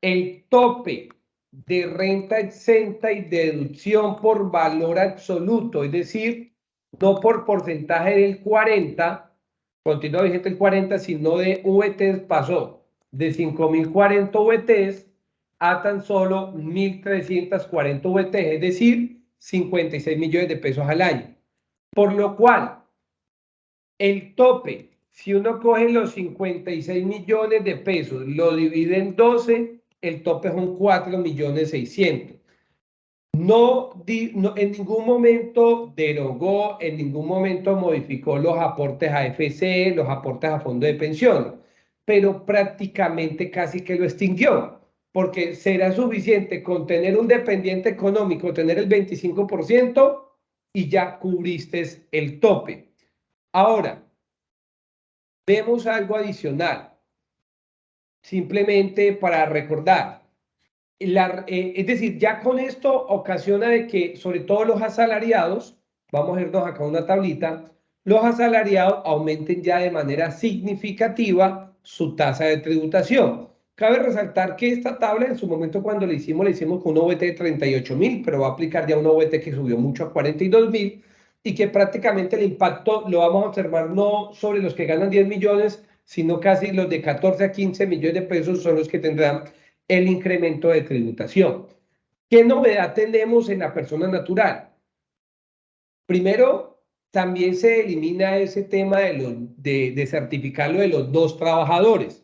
el tope de renta exenta y deducción por valor absoluto, es decir, no por porcentaje del 40, continúa vigente el 40, sino de VTs, pasó de 5.040 VTs a tan solo 1.340 VTs, es decir, 56 millones de pesos al año. Por lo cual, el tope, si uno coge los 56 millones de pesos, lo divide en 12, el tope son 4.600.000. No, en ningún momento derogó, en ningún momento modificó los aportes a AFC, los aportes a fondo de pensión, pero prácticamente casi que lo extinguió, porque será suficiente con tener un dependiente económico, tener el 25% y ya cubriste el tope. Ahora, vemos algo adicional, simplemente para recordar. Es decir, ya con esto ocasiona de que, sobre todo los asalariados, vamos a irnos acá a una tablita, los asalariados aumenten ya de manera significativa su tasa de tributación. Cabe resaltar que esta tabla en su momento cuando la hicimos con una OVT de 38.000, pero va a aplicar ya una OVT que subió mucho a 42.000 y que prácticamente el impacto lo vamos a observar no sobre los que ganan 10 millones, sino casi los de 14 a 15 millones de pesos son los que tendrán el incremento de tributación. ¿Qué novedad tenemos en la persona natural? Primero, también se elimina ese tema de certificarlo de los dos trabajadores.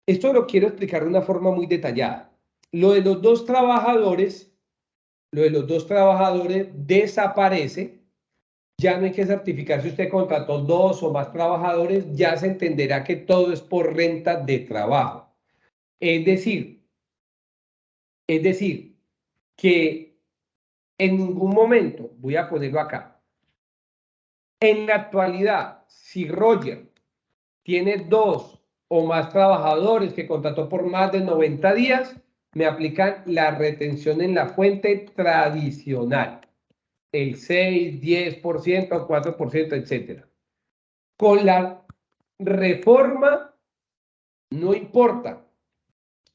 Esto lo quiero explicar de una forma muy detallada. Lo de los dos trabajadores desaparece. Ya no hay que certificar si usted contrató dos o más trabajadores, ya se entenderá que todo es por renta de trabajo. Es decir, que en ningún momento, voy a ponerlo acá, en la actualidad, si Roger tiene dos o más trabajadores que contrató por más de 90 días, me aplican la retención en la fuente tradicional, el 6, 10%, 4%, etc. Con la reforma, no importa.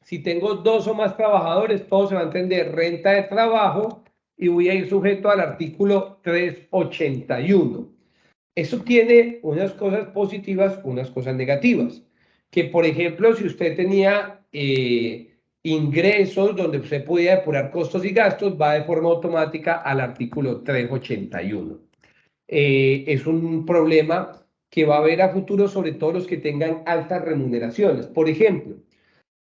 Si tengo dos o más trabajadores, todo se va a entender renta de trabajo y voy a ir sujeto al artículo 381. Eso tiene unas cosas positivas, unas cosas negativas. Que, por ejemplo, si usted tenía ingresos donde usted podía depurar costos y gastos, va de forma automática al artículo 381. Es un problema que va a haber a futuro, sobre todo los que tengan altas remuneraciones. Por ejemplo,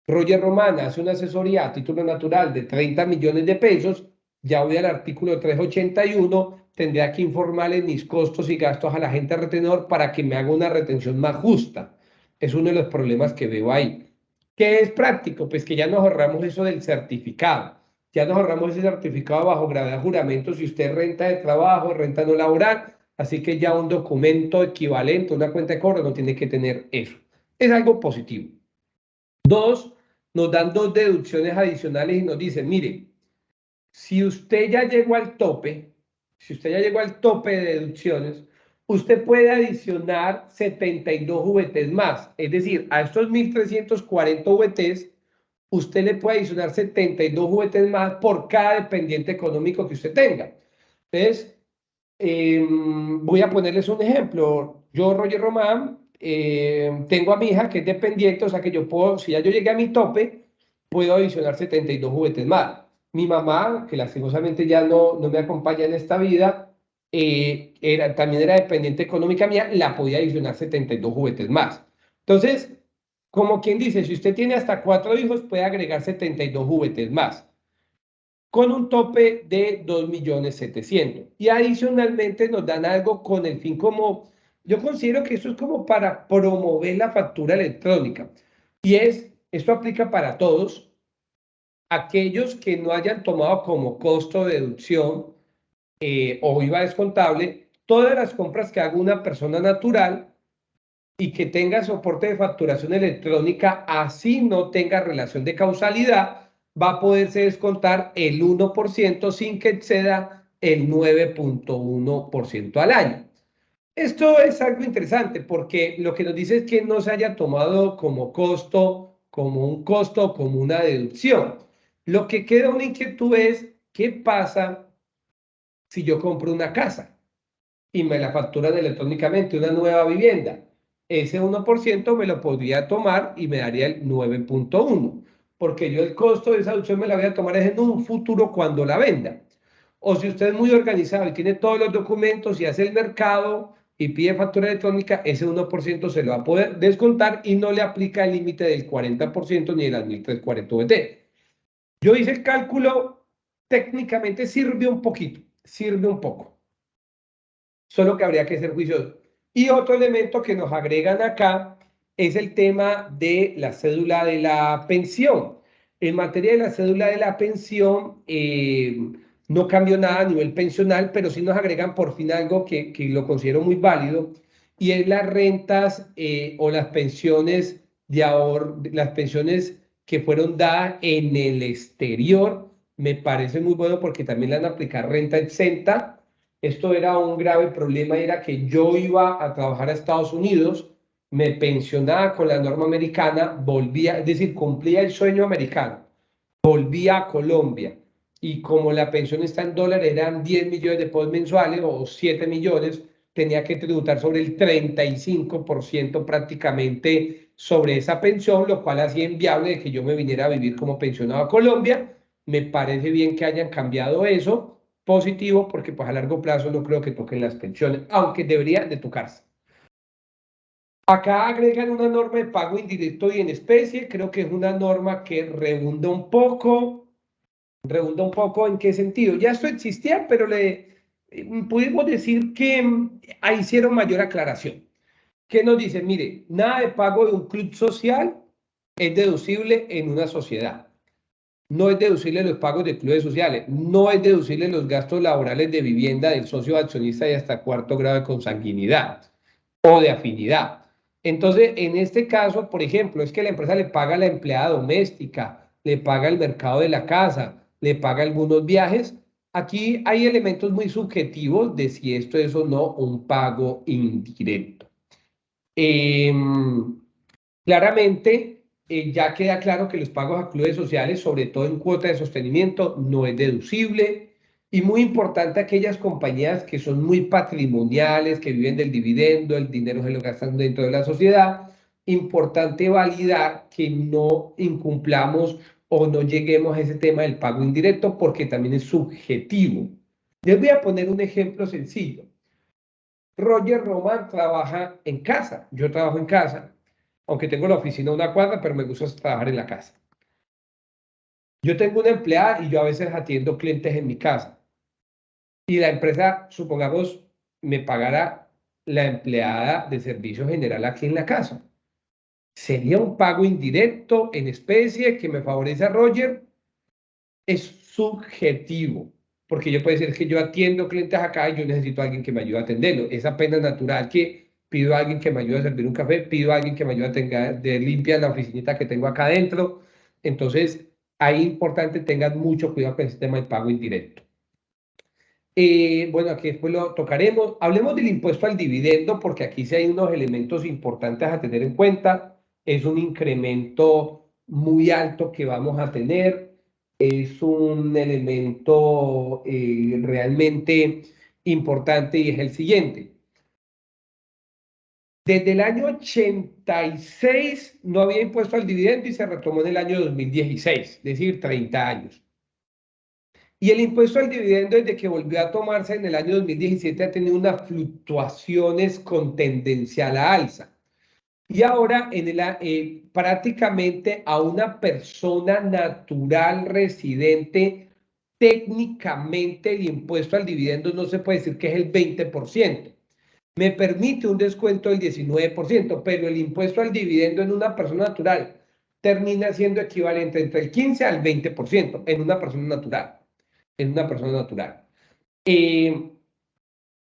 Roger Román hace una asesoría a título natural de 30 millones de pesos, ya voy al artículo 381, tendría que informarle mis costos y gastos al agente retenedor para que me haga una retención más justa. Es uno de los problemas que veo ahí. ¿Qué es práctico? Pues que ya nos ahorramos eso del certificado. Ya nos ahorramos ese certificado bajo gravedad de juramento si usted renta de trabajo, renta no laboral, así que ya un documento equivalente, una cuenta de cobro no tiene que tener eso. Es algo positivo. Dos, nos dan dos deducciones adicionales y nos dicen, mire, si usted ya llegó al tope, de deducciones, usted puede adicionar 72 VTs más. Es decir, a estos 1.340 VTs, usted le puede adicionar 72 VTs más por cada dependiente económico que usted tenga. Entonces, voy a ponerles un ejemplo. Yo, Roger Román, tengo a mi hija que es dependiente, o sea que yo puedo, si ya yo llegué a mi tope, puedo adicionar 72 juguetes más. Mi mamá, que lastimosamente ya no me acompaña en esta vida, también era dependiente económica mía, la podía adicionar 72 juguetes más. Entonces, como quien dice, si usted tiene hasta 4 hijos, puede agregar 72 juguetes más. con un tope de 2.700.000. Y adicionalmente nos dan algo con el fin como, yo considero que eso es como para promover la factura electrónica. Y esto aplica para todos aquellos que no hayan tomado como costo de deducción o IVA descontable todas las compras que haga una persona natural y que tenga soporte de facturación electrónica, así no tenga relación de causalidad, va a poderse descontar el 1% sin que exceda el 9.1% al año. Esto es algo interesante porque lo que nos dice es que no se haya tomado como costo, como un costo, como una deducción. Lo que queda una inquietud es, ¿qué pasa si yo compro una casa y me la facturan electrónicamente, una nueva vivienda? Ese 1% me lo podría tomar y me daría el 9.1, porque yo el costo de esa deducción me la voy a tomar en un futuro cuando la venda. O si usted es muy organizado y tiene todos los documentos y hace el mercado y pide factura electrónica, ese 1% se lo va a poder descontar y no le aplica el límite del 40% ni de las 1.340 VT. Yo hice el cálculo, técnicamente sirve un poquito, sirve un poco, solo que habría que ser juicioso. Y otro elemento que nos agregan acá es el tema de la cédula de la pensión. En materia de la cédula de la pensión, no cambió nada a nivel pensional, pero sí nos agregan por fin algo que lo considero muy válido, y es las rentas o las pensiones de ahorro, las pensiones que fueron dadas en el exterior. Me parece muy bueno porque también le van a aplicar renta exenta. Esto era un grave problema, era que yo iba a trabajar a Estados Unidos, me pensionaba con la norma americana, volvía, es decir, cumplía el sueño americano, volvía a Colombia y como la pensión está en dólares, eran 10 millones de pesos mensuales o 7 millones, tenía que tributar sobre el 35% prácticamente sobre esa pensión, lo cual hacía inviable de que yo me viniera a vivir como pensionado a Colombia. Me parece bien que hayan cambiado eso, positivo, porque pues a largo plazo no creo que toquen las pensiones, aunque debería de tocarse. Acá agregan una norma de pago indirecto y en especie, creo que es una norma que redunda un poco en qué sentido. Ya esto existía, pero pudimos decir que hicieron mayor aclaración. ¿Qué nos dice? Mire, nada de pago de un club social es deducible en una sociedad. No es deducible los pagos de clubes sociales, no es deducible los gastos laborales de vivienda del socio accionista y hasta cuarto grado de consanguinidad o de afinidad. Entonces, en este caso, por ejemplo, es que la empresa le paga a la empleada doméstica, le paga el mercado de la casa, le paga algunos viajes. Aquí hay elementos muy subjetivos de si esto es o no un pago indirecto. Eh, Claramente, ya queda claro que los pagos a clubes sociales, sobre todo en cuota de sostenimiento, no es deducible. Y muy importante, aquellas compañías que son muy patrimoniales, que viven del dividendo, el dinero se lo gastan dentro de la sociedad. Importante validar que no incumplamos o no lleguemos a ese tema del pago indirecto, porque también es subjetivo. Les voy a poner un ejemplo sencillo. Roger Román trabaja en casa, yo trabajo en casa, aunque tengo la oficina a una cuadra, pero me gusta trabajar en la casa. Yo tengo una empleada y yo a veces atiendo clientes en mi casa. Y la empresa, supongamos, me pagará la empleada de servicio general aquí en la casa. ¿Sería un pago indirecto en especie que me favorece a Roger? Es subjetivo, porque yo puedo decir que yo atiendo clientes acá y yo necesito a alguien que me ayude a atenderlo. Es apenas natural que pido a alguien que me ayude a servir un café, pido a alguien que me ayude a tener de limpia la oficinita que tengo acá adentro. Entonces, ahí es importante tengan mucho cuidado con el sistema de pago indirecto. Bueno, aquí después lo tocaremos. Hablemos del impuesto al dividendo, porque aquí sí hay unos elementos importantes a tener en cuenta. Es un incremento muy alto que vamos a tener. Es un elemento realmente importante y es el siguiente. Desde el año 86 no había impuesto al dividendo y se retomó en el año 2016, es decir, 30 años. Y el impuesto al dividendo, desde que volvió a tomarse en el año 2017, ha tenido unas fluctuaciones con tendencia a la alza. Y ahora prácticamente a una persona natural residente técnicamente el impuesto al dividendo no se puede decir que es el 20%. Me permite un descuento del 19%, pero el impuesto al dividendo en una persona natural termina siendo equivalente entre el 15 al 20% en una persona natural. En una persona natural.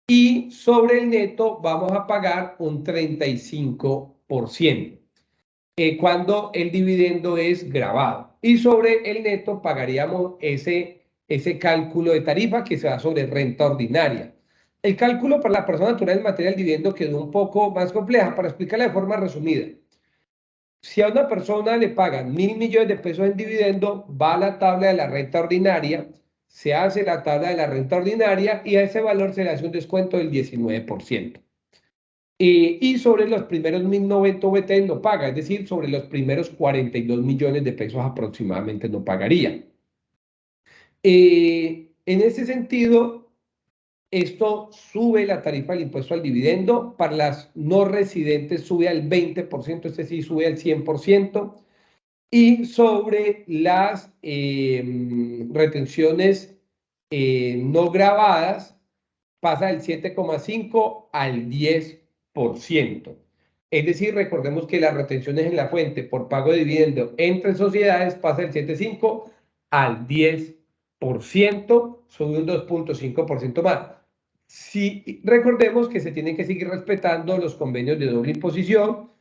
Y sobre el neto vamos a pagar un 35%, cuando el dividendo es grabado. Y sobre el neto pagaríamos ese cálculo de tarifa que se da sobre renta ordinaria. El cálculo para la persona natural en materia del dividendo quedó un poco más compleja. Para explicarla de forma resumida, si a una persona le pagan 1.000 millones de pesos en dividendo, va a la tabla de la renta ordinaria, se hace la tabla de la renta ordinaria y a ese valor se le hace un descuento del 19%. Y sobre los primeros 1.090 VT no paga, es decir, sobre los primeros 42 millones de pesos aproximadamente no pagaría. En ese sentido, esto sube la tarifa del impuesto al dividendo. Para las no residentes sube al 20%, este sí sube al 100%. Y sobre las retenciones no grabadas pasa del 7,5 al 10%. Es decir, recordemos que las retenciones en la fuente por pago de dividendo entre sociedades pasa del 7,5 al 10%, sube un 2,5% más. Si recordemos que se tienen que seguir respetando los convenios de doble imposición,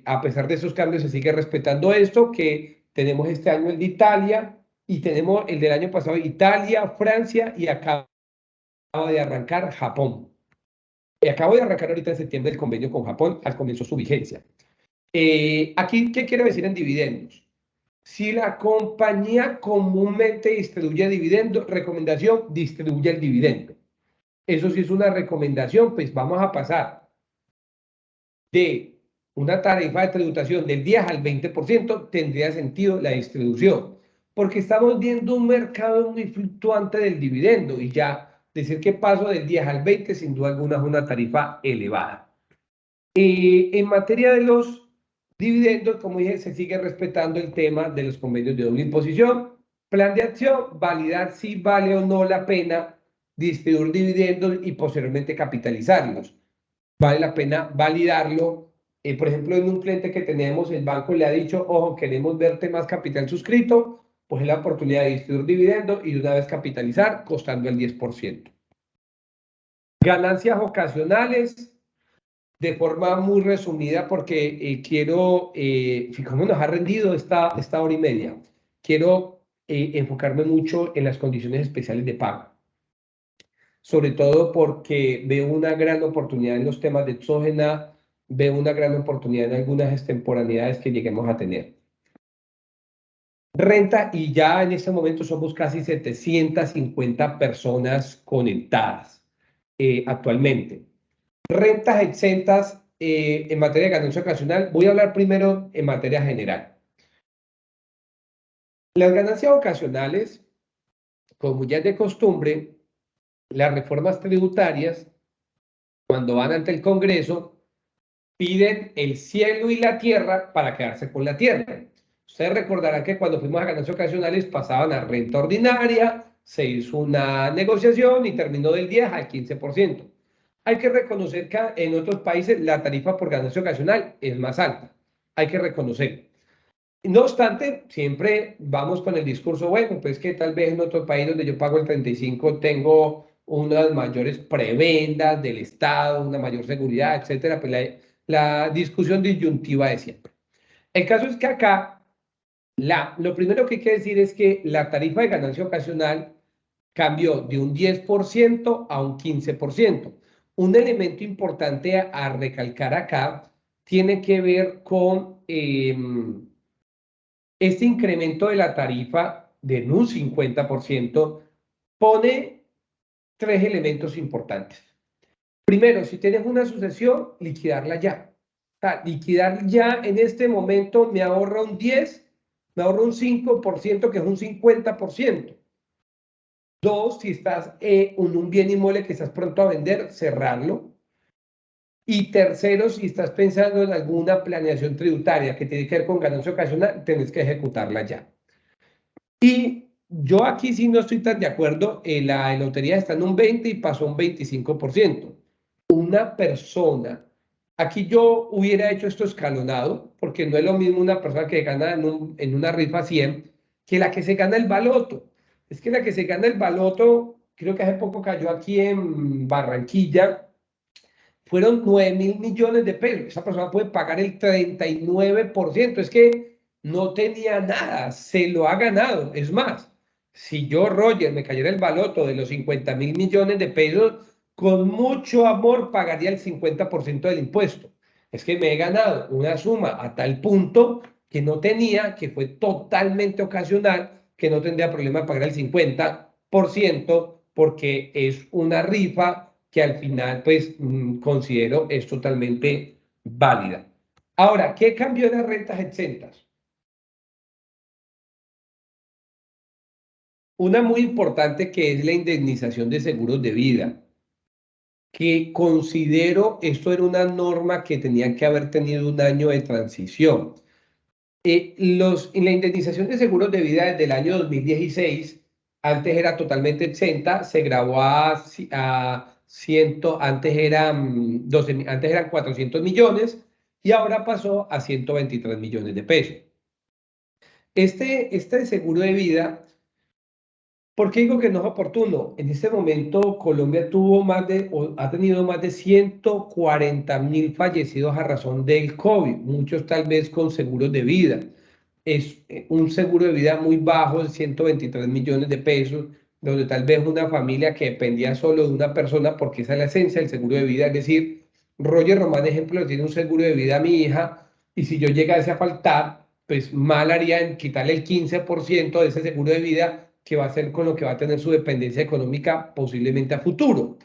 a pesar de esos cambios se sigue respetando esto, que tenemos este año el de Italia y tenemos el del año pasado Italia, Francia y acaba de arrancar Japón. Y acabo de arrancar ahorita en septiembre el convenio con Japón, al comienzo su vigencia. Aquí, ¿qué quiero decir en dividendos? Si la compañía comúnmente distribuye dividendos, recomendación, distribuye el dividendo. Eso sí es una recomendación, pues vamos a pasar de una tarifa de tributación del 10 al 20%, tendría sentido la distribución, porque estamos viendo un mercado muy fluctuante del dividendo y ya decir que paso del 10 al 20 sin duda alguna es una tarifa elevada. En materia de los dividendos, como dije, se sigue respetando el tema de los convenios de doble imposición. Plan de acción, validar si vale o no la pena distribuir dividendos y posteriormente capitalizarlos. Vale la pena validarlo. Por ejemplo, en un cliente que tenemos, el banco le ha dicho, ojo, queremos verte más capital suscrito, pues es la oportunidad de distribuir dividendos y de una vez capitalizar, costando el 10%. Ganancias ocasionales, de forma muy resumida, porque quiero, cómo nos ha rendido esta hora y media, quiero enfocarme mucho en las condiciones especiales de pago, sobre todo porque veo una gran oportunidad en los temas de exógena, veo una gran oportunidad en algunas extemporaneidades que lleguemos a tener. Renta, y ya en este momento somos casi 750 personas conectadas actualmente. Rentas exentas en materia de ganancia ocasional. Voy a hablar primero en materia general. Las ganancias ocasionales, como ya es de costumbre, las reformas tributarias, cuando van ante el Congreso, piden el cielo y la tierra para quedarse con la tierra. Ustedes recordarán que cuando fuimos a ganancias ocasionales pasaban a renta ordinaria, se hizo una negociación y terminó del 10 al 15%. Hay que reconocer que en otros países la tarifa por ganancia ocasional es más alta. Hay que reconocer. No obstante, siempre vamos con el discurso, bueno, pues que tal vez en otro país donde yo pago el 35 tengo unas mayores prebendas del Estado, una mayor seguridad, etcétera. Pues la discusión disyuntiva de siempre. El caso es que acá, lo primero que hay que decir es que la tarifa de ganancia ocasional cambió de un 10% a un 15%. Un elemento importante a recalcar acá tiene que ver con este incremento de la tarifa de un 50%, pone tres elementos importantes. Primero, si tienes una sucesión, liquidarla ya. Liquidar ya en este momento me ahorra un 10, me ahorra un 5%, que es un 50%. Dos, si estás en un bien inmueble que estás pronto a vender, cerrarlo. Y tercero, si estás pensando en alguna planeación tributaria que tiene que ver con ganancia ocasional, tienes que ejecutarla ya. Y yo aquí sí no estoy tan de acuerdo. La lotería está en un 20 y pasó un 25%. Una persona, aquí yo hubiera hecho esto escalonado, porque no es lo mismo una persona que gana en una rifa 100 que la que se gana el baloto. Es que la que se gana el baloto, creo que hace poco cayó aquí en Barranquilla, fueron 9.000 millones de pesos. Esa persona puede pagar el 39%. Es que no tenía nada, se lo ha ganado. Es más, si yo, Roger, me cayera el baloto de los 50.000 millones de pesos, con mucho amor pagaría el 50% del impuesto. Es que me he ganado una suma a tal punto que no tenía, que fue totalmente ocasional, que no tendría problema de pagar el 50% porque es una rifa que al final pues considero es totalmente válida. Ahora, ¿qué cambió en las rentas exentas? Una muy importante que es la indemnización de seguros de vida, que considero esto era una norma que tenía que haber tenido un año de transición. La indemnización de seguros de vida desde el año 2016, antes era totalmente exenta, se grabó a 100, antes eran 400 millones y ahora pasó a 123 millones de pesos. Este seguro de vida, ¿por qué digo que no es oportuno? En este momento Colombia ha tenido más de 140.000 fallecidos a razón del COVID, muchos tal vez con seguros de vida. Es un seguro de vida muy bajo de 123 millones de pesos, donde tal vez una familia que dependía solo de una persona, porque esa es la esencia del seguro de vida, es decir, Roger Román, ejemplo, tiene un seguro de vida a mi hija, y si yo llegase a faltar, pues mal haría en quitarle el 15% de ese seguro de vida que va a ser con lo que va a tener su dependencia económica posiblemente a futuro.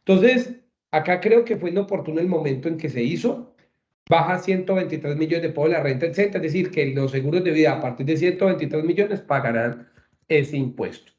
Entonces, acá creo que fue inoportuno el momento en que se hizo. Baja 123 millones de pesos la renta exenta, es decir, que los seguros de vida a partir de 123 millones pagarán ese impuesto.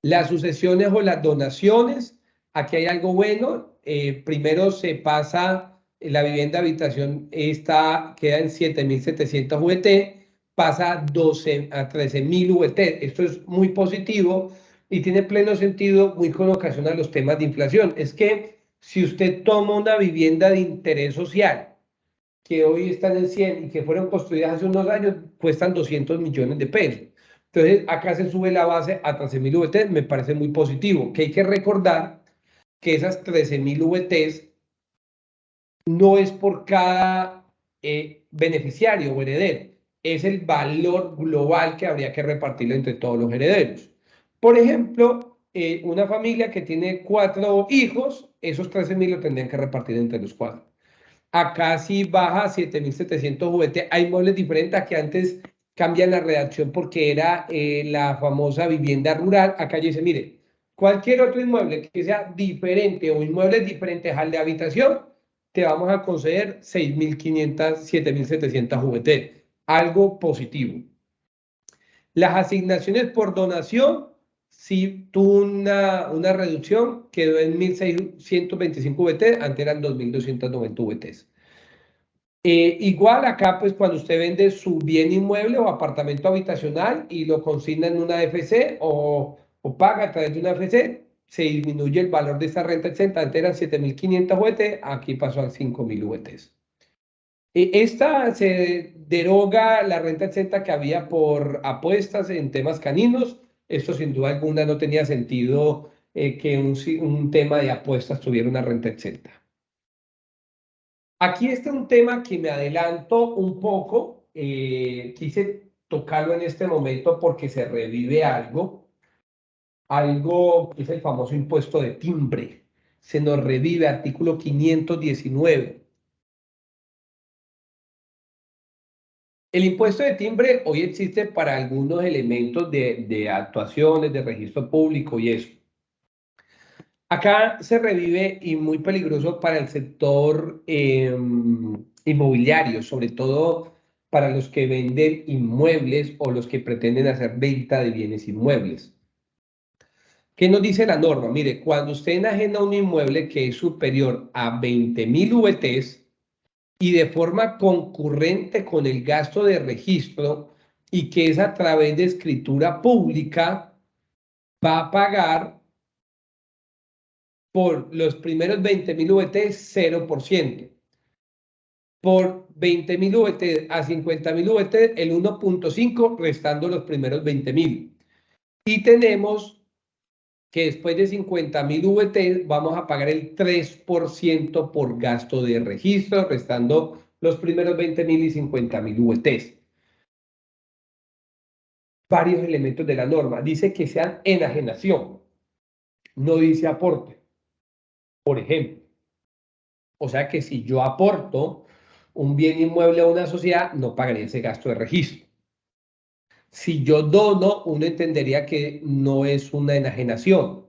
Las sucesiones o las donaciones, aquí hay algo bueno. Primero se pasa, la vivienda habitación queda en 7.700 VT, pasa a 13.000 VT. Esto es muy positivo y tiene pleno sentido, muy con ocasión a los temas de inflación. Es que si usted toma una vivienda de interés social, que hoy están en 100 y que fueron construidas hace unos años, cuestan 200 millones de pesos. Entonces, acá se sube la base a 13.000 VT, me parece muy positivo, que hay que recordar que esas 13.000 VTs no es por cada beneficiario o heredero, es el valor global que habría que repartirlo entre todos los herederos. Por ejemplo, una familia que tiene 4 hijos, esos 13.000 lo tendrían que repartir entre los 4. Acá sí baja a 7.700 VT. Hay muebles diferentes que antes cambian la redacción porque era la famosa vivienda rural. Acá dice, mire, cualquier otro inmueble que sea diferente o inmuebles diferentes al de habitación, te vamos a conceder 6.500, 7.700 VT. Algo positivo. Las asignaciones por donación sí tuvo una reducción, quedó en 1.625 VT, antes eran 2.290 VTs. Igual acá, pues cuando usted vende su bien inmueble o apartamento habitacional y lo consigna en una AFC o paga a través de una AFC, se disminuye el valor de esta renta exenta. Antes eran 7.500 VT, aquí pasó a 5.000 VTs. Esta se deroga la renta exenta que había por apuestas en temas caninos. Esto sin duda alguna no tenía sentido que un tema de apuestas tuviera una renta exenta. Aquí está un tema que me adelanto un poco, quise tocarlo en este momento porque se revive algo que es el famoso impuesto de timbre. Se nos revive artículo 519. El impuesto de timbre hoy existe para algunos elementos de actuaciones, de registro público y eso. Acá se revive y muy peligroso para el sector inmobiliario, sobre todo para los que venden inmuebles o los que pretenden hacer venta de bienes inmuebles. ¿Qué nos dice la norma? Mire, cuando usted enajena un inmueble que es superior a 20.000 VTs y de forma concurrente con el gasto de registro, y que es a través de escritura pública, va a pagar por los primeros 20.000 VT 0%. Por 20.000 VT a 50.000 VT el 1.5, restando los primeros 20.000. Y tenemos que después de 50.000 VT vamos a pagar el 3% por gasto de registro, restando los primeros 20.000 y 50.000 VT. Varios elementos de la norma. Dice que sean enajenación, no dice aporte. Por ejemplo, o sea que si yo aporto un bien inmueble a una sociedad, no pagaría ese gasto de registro. Si yo dono, uno entendería que no es una enajenación.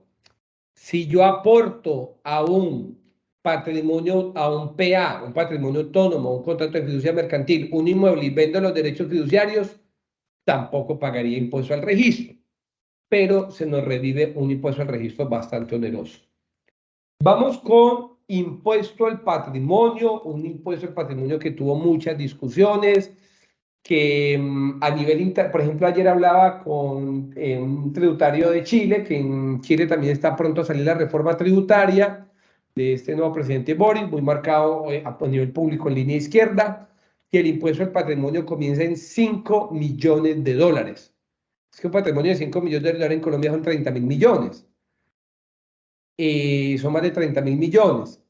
Si yo aporto a un patrimonio, a un PA, un patrimonio autónomo, un contrato de fiducia mercantil, un inmueble y vendo los derechos fiduciarios, tampoco pagaría impuesto al registro, pero se nos revive un impuesto al registro bastante oneroso. Vamos con impuesto al patrimonio, un impuesto al patrimonio que tuvo muchas discusiones, que a nivel por ejemplo, ayer hablaba con un tributario de Chile, que en Chile también está pronto a salir la reforma tributaria de este nuevo presidente Boris, muy marcado a nivel público en línea izquierda, que el impuesto al patrimonio comienza en 5 millones de dólares. Es que un patrimonio de 5 millones de dólares en Colombia son 30.000 millones. Son más de 30.000 millones.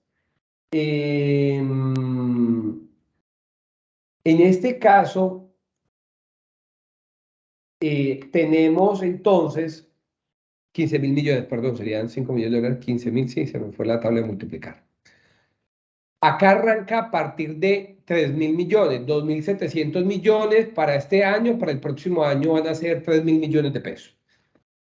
En este caso, tenemos entonces 15.000 millones, perdón, serían 5 millones de dólares, 15.000, sí, se me fue la tabla de multiplicar. Acá arranca a partir de 3.000 millones, 2.700 millones para este año, para el próximo año van a ser 3.000 millones de pesos.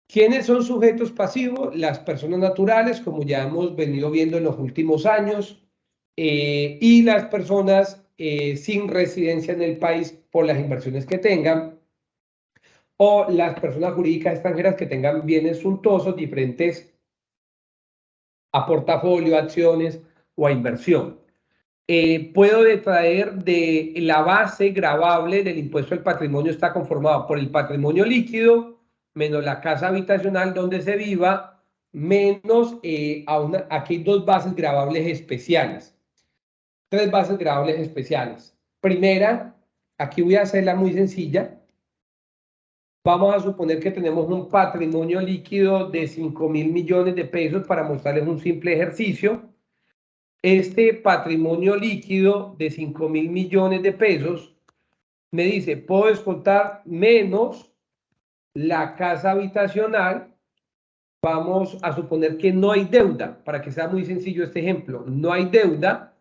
¿Quiénes son sujetos pasivos? Las personas naturales, como ya hemos venido viendo en los últimos años, y las personas sin residencia en el país por las inversiones que tengan, o las personas jurídicas extranjeras que tengan bienes suntuosos diferentes a portafolio, acciones o a inversión. Puedo detraer de la base gravable del impuesto al patrimonio, está conformado por el patrimonio líquido, menos la casa habitacional donde se viva, menos aquí hay dos bases gravables especiales. Tres bases gravables especiales. Primera, aquí voy a hacerla muy sencilla. Vamos a suponer que tenemos un patrimonio líquido de 5.000 millones de pesos para mostrarles un simple ejercicio. Este patrimonio líquido de 5.000 millones de pesos me dice, puedo descontar menos la casa habitacional. Vamos a suponer que no hay deuda, para que sea muy sencillo este ejemplo. No hay deuda,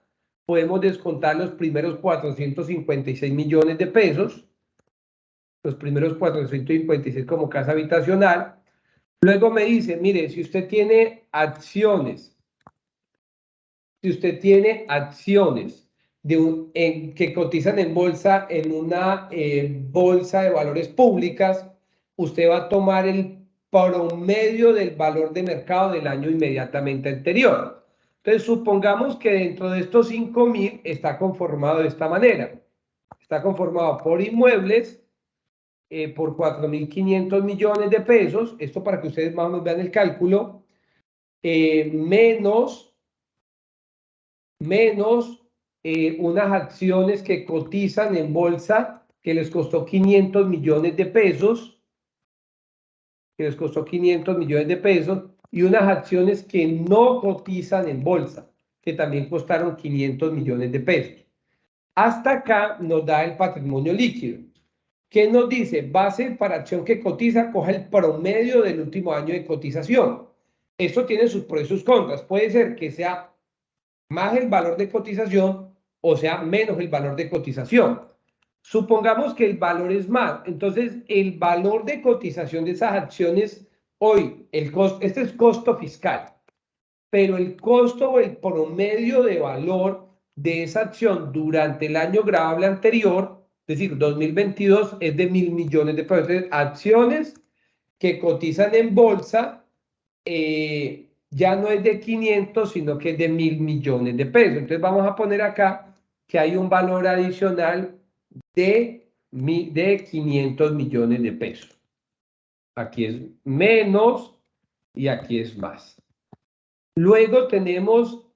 podemos descontar los primeros 456 millones de pesos, los primeros 456 como casa habitacional. Luego me dice, mire, si usted tiene acciones, que cotizan en bolsa, en una bolsa de valores públicas, usted va a tomar el promedio del valor de mercado del año inmediatamente anterior. Entonces, supongamos que dentro de estos 5.000 está conformado de esta manera. Está conformado por inmuebles, por 4.500 millones de pesos, esto para que ustedes más o menos vean el cálculo, menos unas acciones que cotizan en bolsa que les costó 500 millones de pesos, y unas acciones que no cotizan en bolsa, que también costaron 500 millones de pesos. Hasta acá nos da el patrimonio líquido. ¿Qué nos dice? Base para acción que cotiza, coja el promedio del último año de cotización. Esto tiene sus pros y sus contras. Puede ser que sea más el valor de cotización o sea menos el valor de cotización. Supongamos que el valor es más, entonces el valor de cotización de esas acciones hoy, este es costo fiscal, pero el costo o el promedio de valor de esa acción durante el año gravable anterior, es decir, 2022, es de 1.000 millones de pesos. Entonces, acciones que cotizan en bolsa, ya no es de 500, sino que es de 1.000 millones de pesos. Entonces vamos a poner acá que hay un valor adicional de de 500 millones de pesos. Aquí es menos y aquí es más. Luego tenemos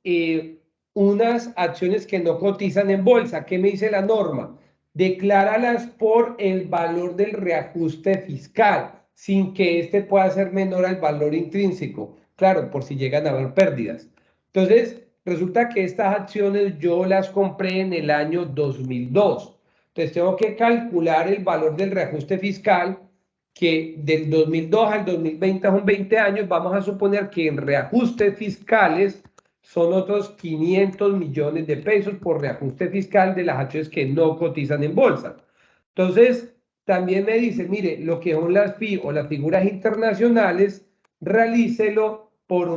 unas acciones que no cotizan en bolsa. ¿Qué me dice la norma? Decláralas por el valor del reajuste fiscal, sin que este pueda ser menor al valor intrínseco. Claro, por si llegan a haber pérdidas. Entonces, resulta que estas acciones yo las compré en el año 2002. Entonces, tengo que calcular el valor del reajuste fiscal, que del 2002 al 2020 son 20 años. Vamos a suponer que en reajustes fiscales son otros 500 millones de pesos por reajuste fiscal de las acciones que no cotizan en bolsa. Entonces, también me dice, mire, lo que son las FI o las figuras internacionales, realícelo por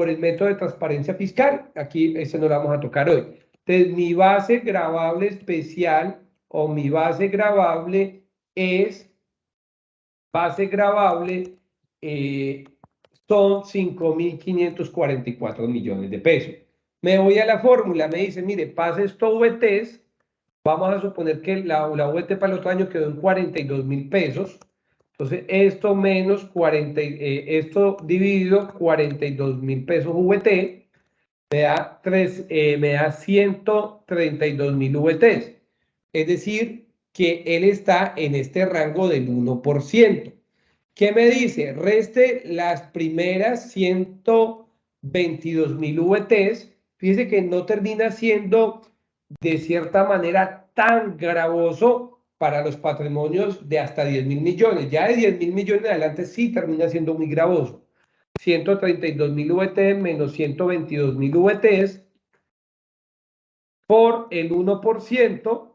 el método de transparencia fiscal. Aquí ese no lo vamos a tocar hoy. Entonces, mi base gravable especial o mi base gravable es base gravable son 5.544 millones de pesos. Me voy a la fórmula, me dice, mire, pase esto VTs, vamos a suponer que la VT para el otro año quedó en 42.000 pesos. Entonces, esto menos 40, esto dividido 42.000 pesos VT, me da 132.000 VTs. Es decir, que él está en este rango del 1%. ¿Qué me dice? Reste las primeras 122.000 VTs. Fíjese que no termina siendo de cierta manera tan gravoso para los patrimonios de hasta 10.000 millones. Ya de 10.000 millones en adelante sí termina siendo muy gravoso. 132.000 VTs menos 122.000 VTs por el 1%,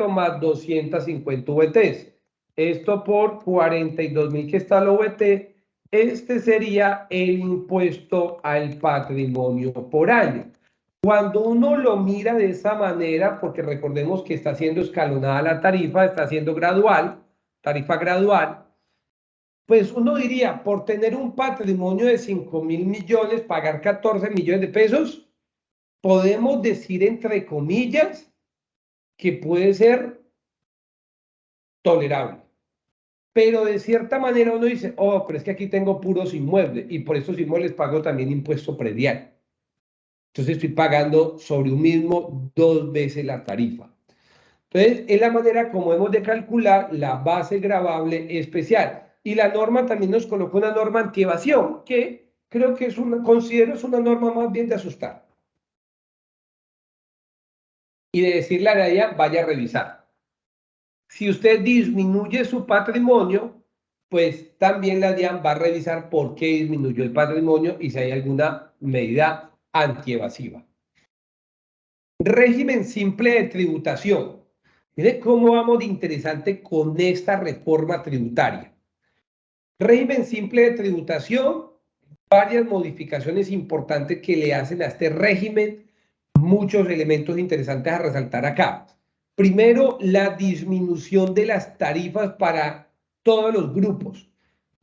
más 250 VTs. Esto por 42.000 que está el VT. Este sería el impuesto al patrimonio por año. Cuando uno lo mira de esa manera, porque recordemos que está siendo escalonada la tarifa, está siendo gradual, tarifa gradual, pues uno diría, por tener un patrimonio de 5.000 millones, pagar 14 millones de pesos, podemos decir entre comillas que puede ser tolerable. Pero de cierta manera uno dice, oh, pero es que aquí tengo puros inmuebles y por estos inmuebles pago también impuesto predial. Entonces estoy pagando sobre un mismo 2 veces la tarifa. Entonces, es la manera como hemos de calcular la base gravable especial. Y la norma también nos colocó una norma antievasión, que creo que considero es una norma más bien de asustar. Y de decirle a ella, vaya a revisar. Si usted disminuye su patrimonio, pues también la DIAN va a revisar por qué disminuyó el patrimonio y si hay alguna medida antievasiva. Régimen simple de tributación. Mire cómo vamos de interesante con esta reforma tributaria. Régimen simple de tributación, varias modificaciones importantes que le hacen a este régimen, muchos elementos interesantes a resaltar acá. Primero, la disminución de las tarifas para todos los grupos.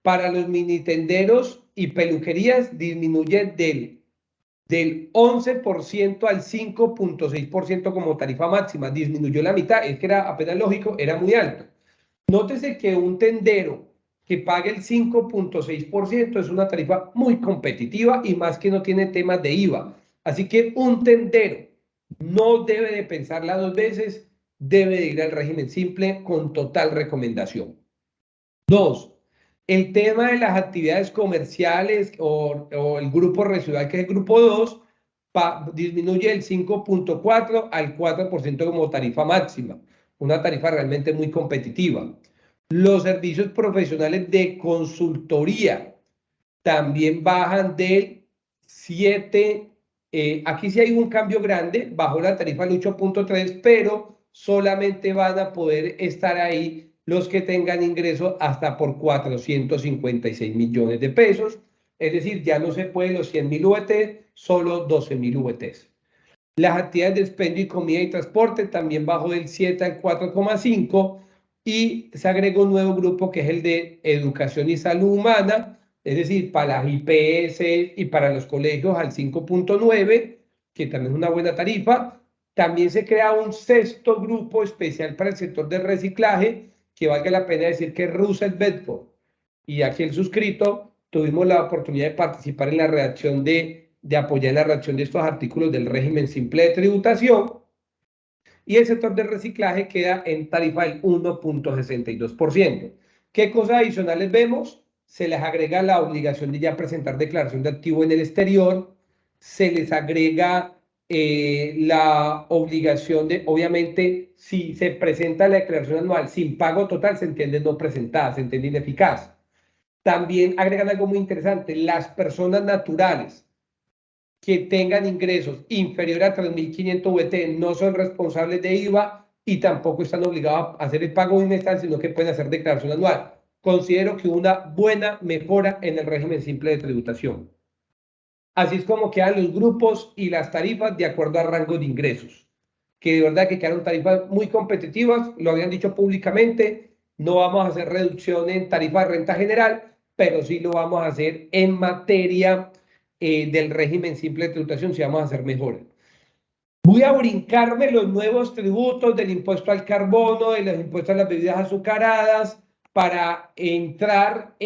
Para los minitenderos y peluquerías disminuye del 11% al 5.6% como tarifa máxima. Disminuyó la mitad, es que era apenas lógico, era muy alto. Nótese que un tendero que pague el 5.6% es una tarifa muy competitiva y más que no tiene temas de IVA. Así que un tendero no debe de pensarla dos veces, debe de ir al régimen simple con total recomendación. Dos, el tema de las actividades comerciales o el grupo residual, que es el grupo 2, disminuye del 5.4 al 4% como tarifa máxima, una tarifa realmente muy competitiva. Los servicios profesionales de consultoría también bajan del 7, aquí sí hay un cambio grande, bajó la tarifa al 8.3, pero solamente van a poder estar ahí los que tengan ingresos hasta por 456 millones de pesos, es decir, ya no se puede los 100.000 VT, solo 12.000 VTs. Las actividades de expendio y comida y transporte también bajó del 7 al 4,5 y se agregó un nuevo grupo que es el de educación y salud humana, es decir, para las IPS y para los colegios al 5.9, que también es una buena tarifa, También se crea un sexto grupo especial para el sector del reciclaje, que valga la pena decir que Russell Bedford y aquí el suscrito tuvimos la oportunidad de participar en la redacción de apoyar en la redacción de estos artículos del régimen simple de tributación, y el sector del reciclaje queda en tarifa del 1.62%. ¿Qué cosas adicionales vemos? Se les agrega la obligación de ya presentar declaración de activo en el exterior, se les agrega la obligación de, obviamente, si se presenta la declaración anual sin pago total, se entiende no presentada, se entiende ineficaz. También agregan algo muy interesante, las personas naturales que tengan ingresos inferiores a 3.500 VT no son responsables de IVA y tampoco están obligados a hacer el pago bimestral, sino que pueden hacer declaración anual. Considero que una buena mejora en el régimen simple de tributación. Así es como quedan los grupos y las tarifas de acuerdo a rango de ingresos, que de verdad que quedaron tarifas muy competitivas, lo habían dicho públicamente, no vamos a hacer reducción en tarifa de renta general, pero sí lo vamos a hacer en materia del régimen simple de tributación, sí vamos a hacer mejoras. Voy a brincarme los nuevos tributos del impuesto al carbono, de los impuestos a las bebidas azucaradas, para entrar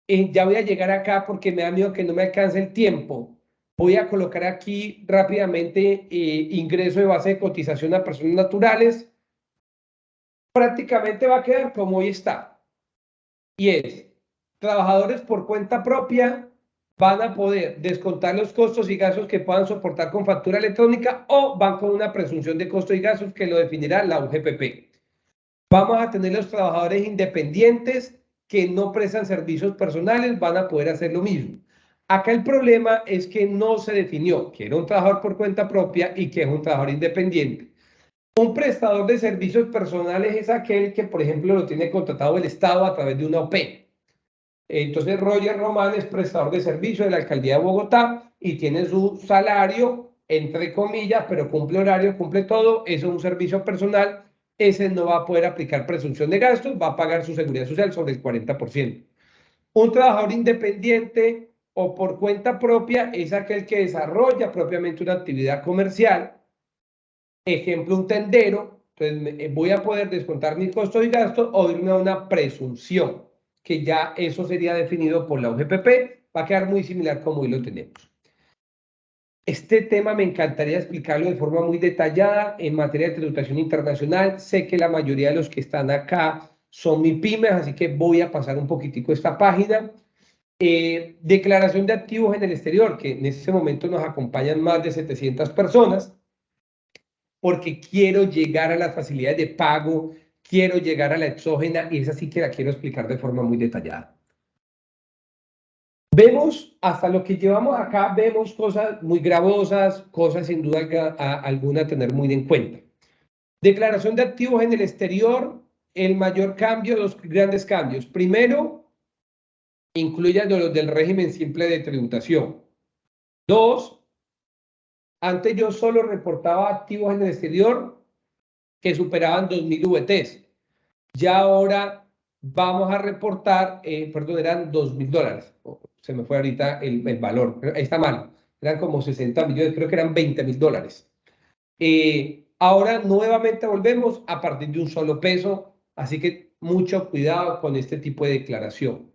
ya voy a llegar acá porque me da miedo que no me alcance el tiempo. Voy a colocar aquí rápidamente ingreso de base de cotización a personas naturales. Prácticamente va a quedar como hoy está. Y es, trabajadores por cuenta propia van a poder descontar los costos y gastos que puedan soportar con factura electrónica o van con una presunción de costos y gastos que lo definirá la UGPP. Vamos a tener los trabajadores independientes que no prestan servicios personales, van a poder hacer lo mismo. Acá el problema es que no se definió que era un trabajador por cuenta propia y que es un trabajador independiente. Un prestador de servicios personales es aquel que, por ejemplo, lo tiene contratado el Estado a través de una OP. Entonces, Roger Román es prestador de servicio de la Alcaldía de Bogotá y tiene su salario, entre comillas, pero cumple horario, cumple todo. Eso es un servicio personal. Ese no va a poder aplicar presunción de gastos, va a pagar su seguridad social sobre el 40%. Un trabajador independiente o por cuenta propia es aquel que desarrolla propiamente una actividad comercial. Ejemplo, un tendero. Entonces, voy a poder descontar mis costos y gastos o irme a una presunción, que ya eso sería definido por la UGPP, va a quedar muy similar como hoy lo tenemos. Este tema me encantaría explicarlo de forma muy detallada en materia de tributación internacional. Sé que la mayoría de los que están acá son MIPYMES, así que voy a pasar un poquitico esta página. Declaración de activos en el exterior, que en este momento nos acompañan más de 700 personas, porque quiero llegar a las facilidades de pago, quiero llegar a la exógena y esa sí que la quiero explicar de forma muy detallada. Vemos, hasta lo que llevamos acá, vemos cosas muy gravosas, cosas sin duda alguna a tener muy en cuenta. Declaración de activos en el exterior, el mayor cambio, los grandes cambios. Primero, incluye los del régimen simple de tributación. Dos, antes yo solo reportaba activos en el exterior que superaban 2.000 VTs. Ya ahora vamos a reportar, perdón, eran $2.000. Se me fue ahorita el valor, ahí está mal. Eran como 60 millones, creo que eran $20.000. Ahora nuevamente volvemos a partir de un solo peso, así que mucho cuidado con este tipo de declaración.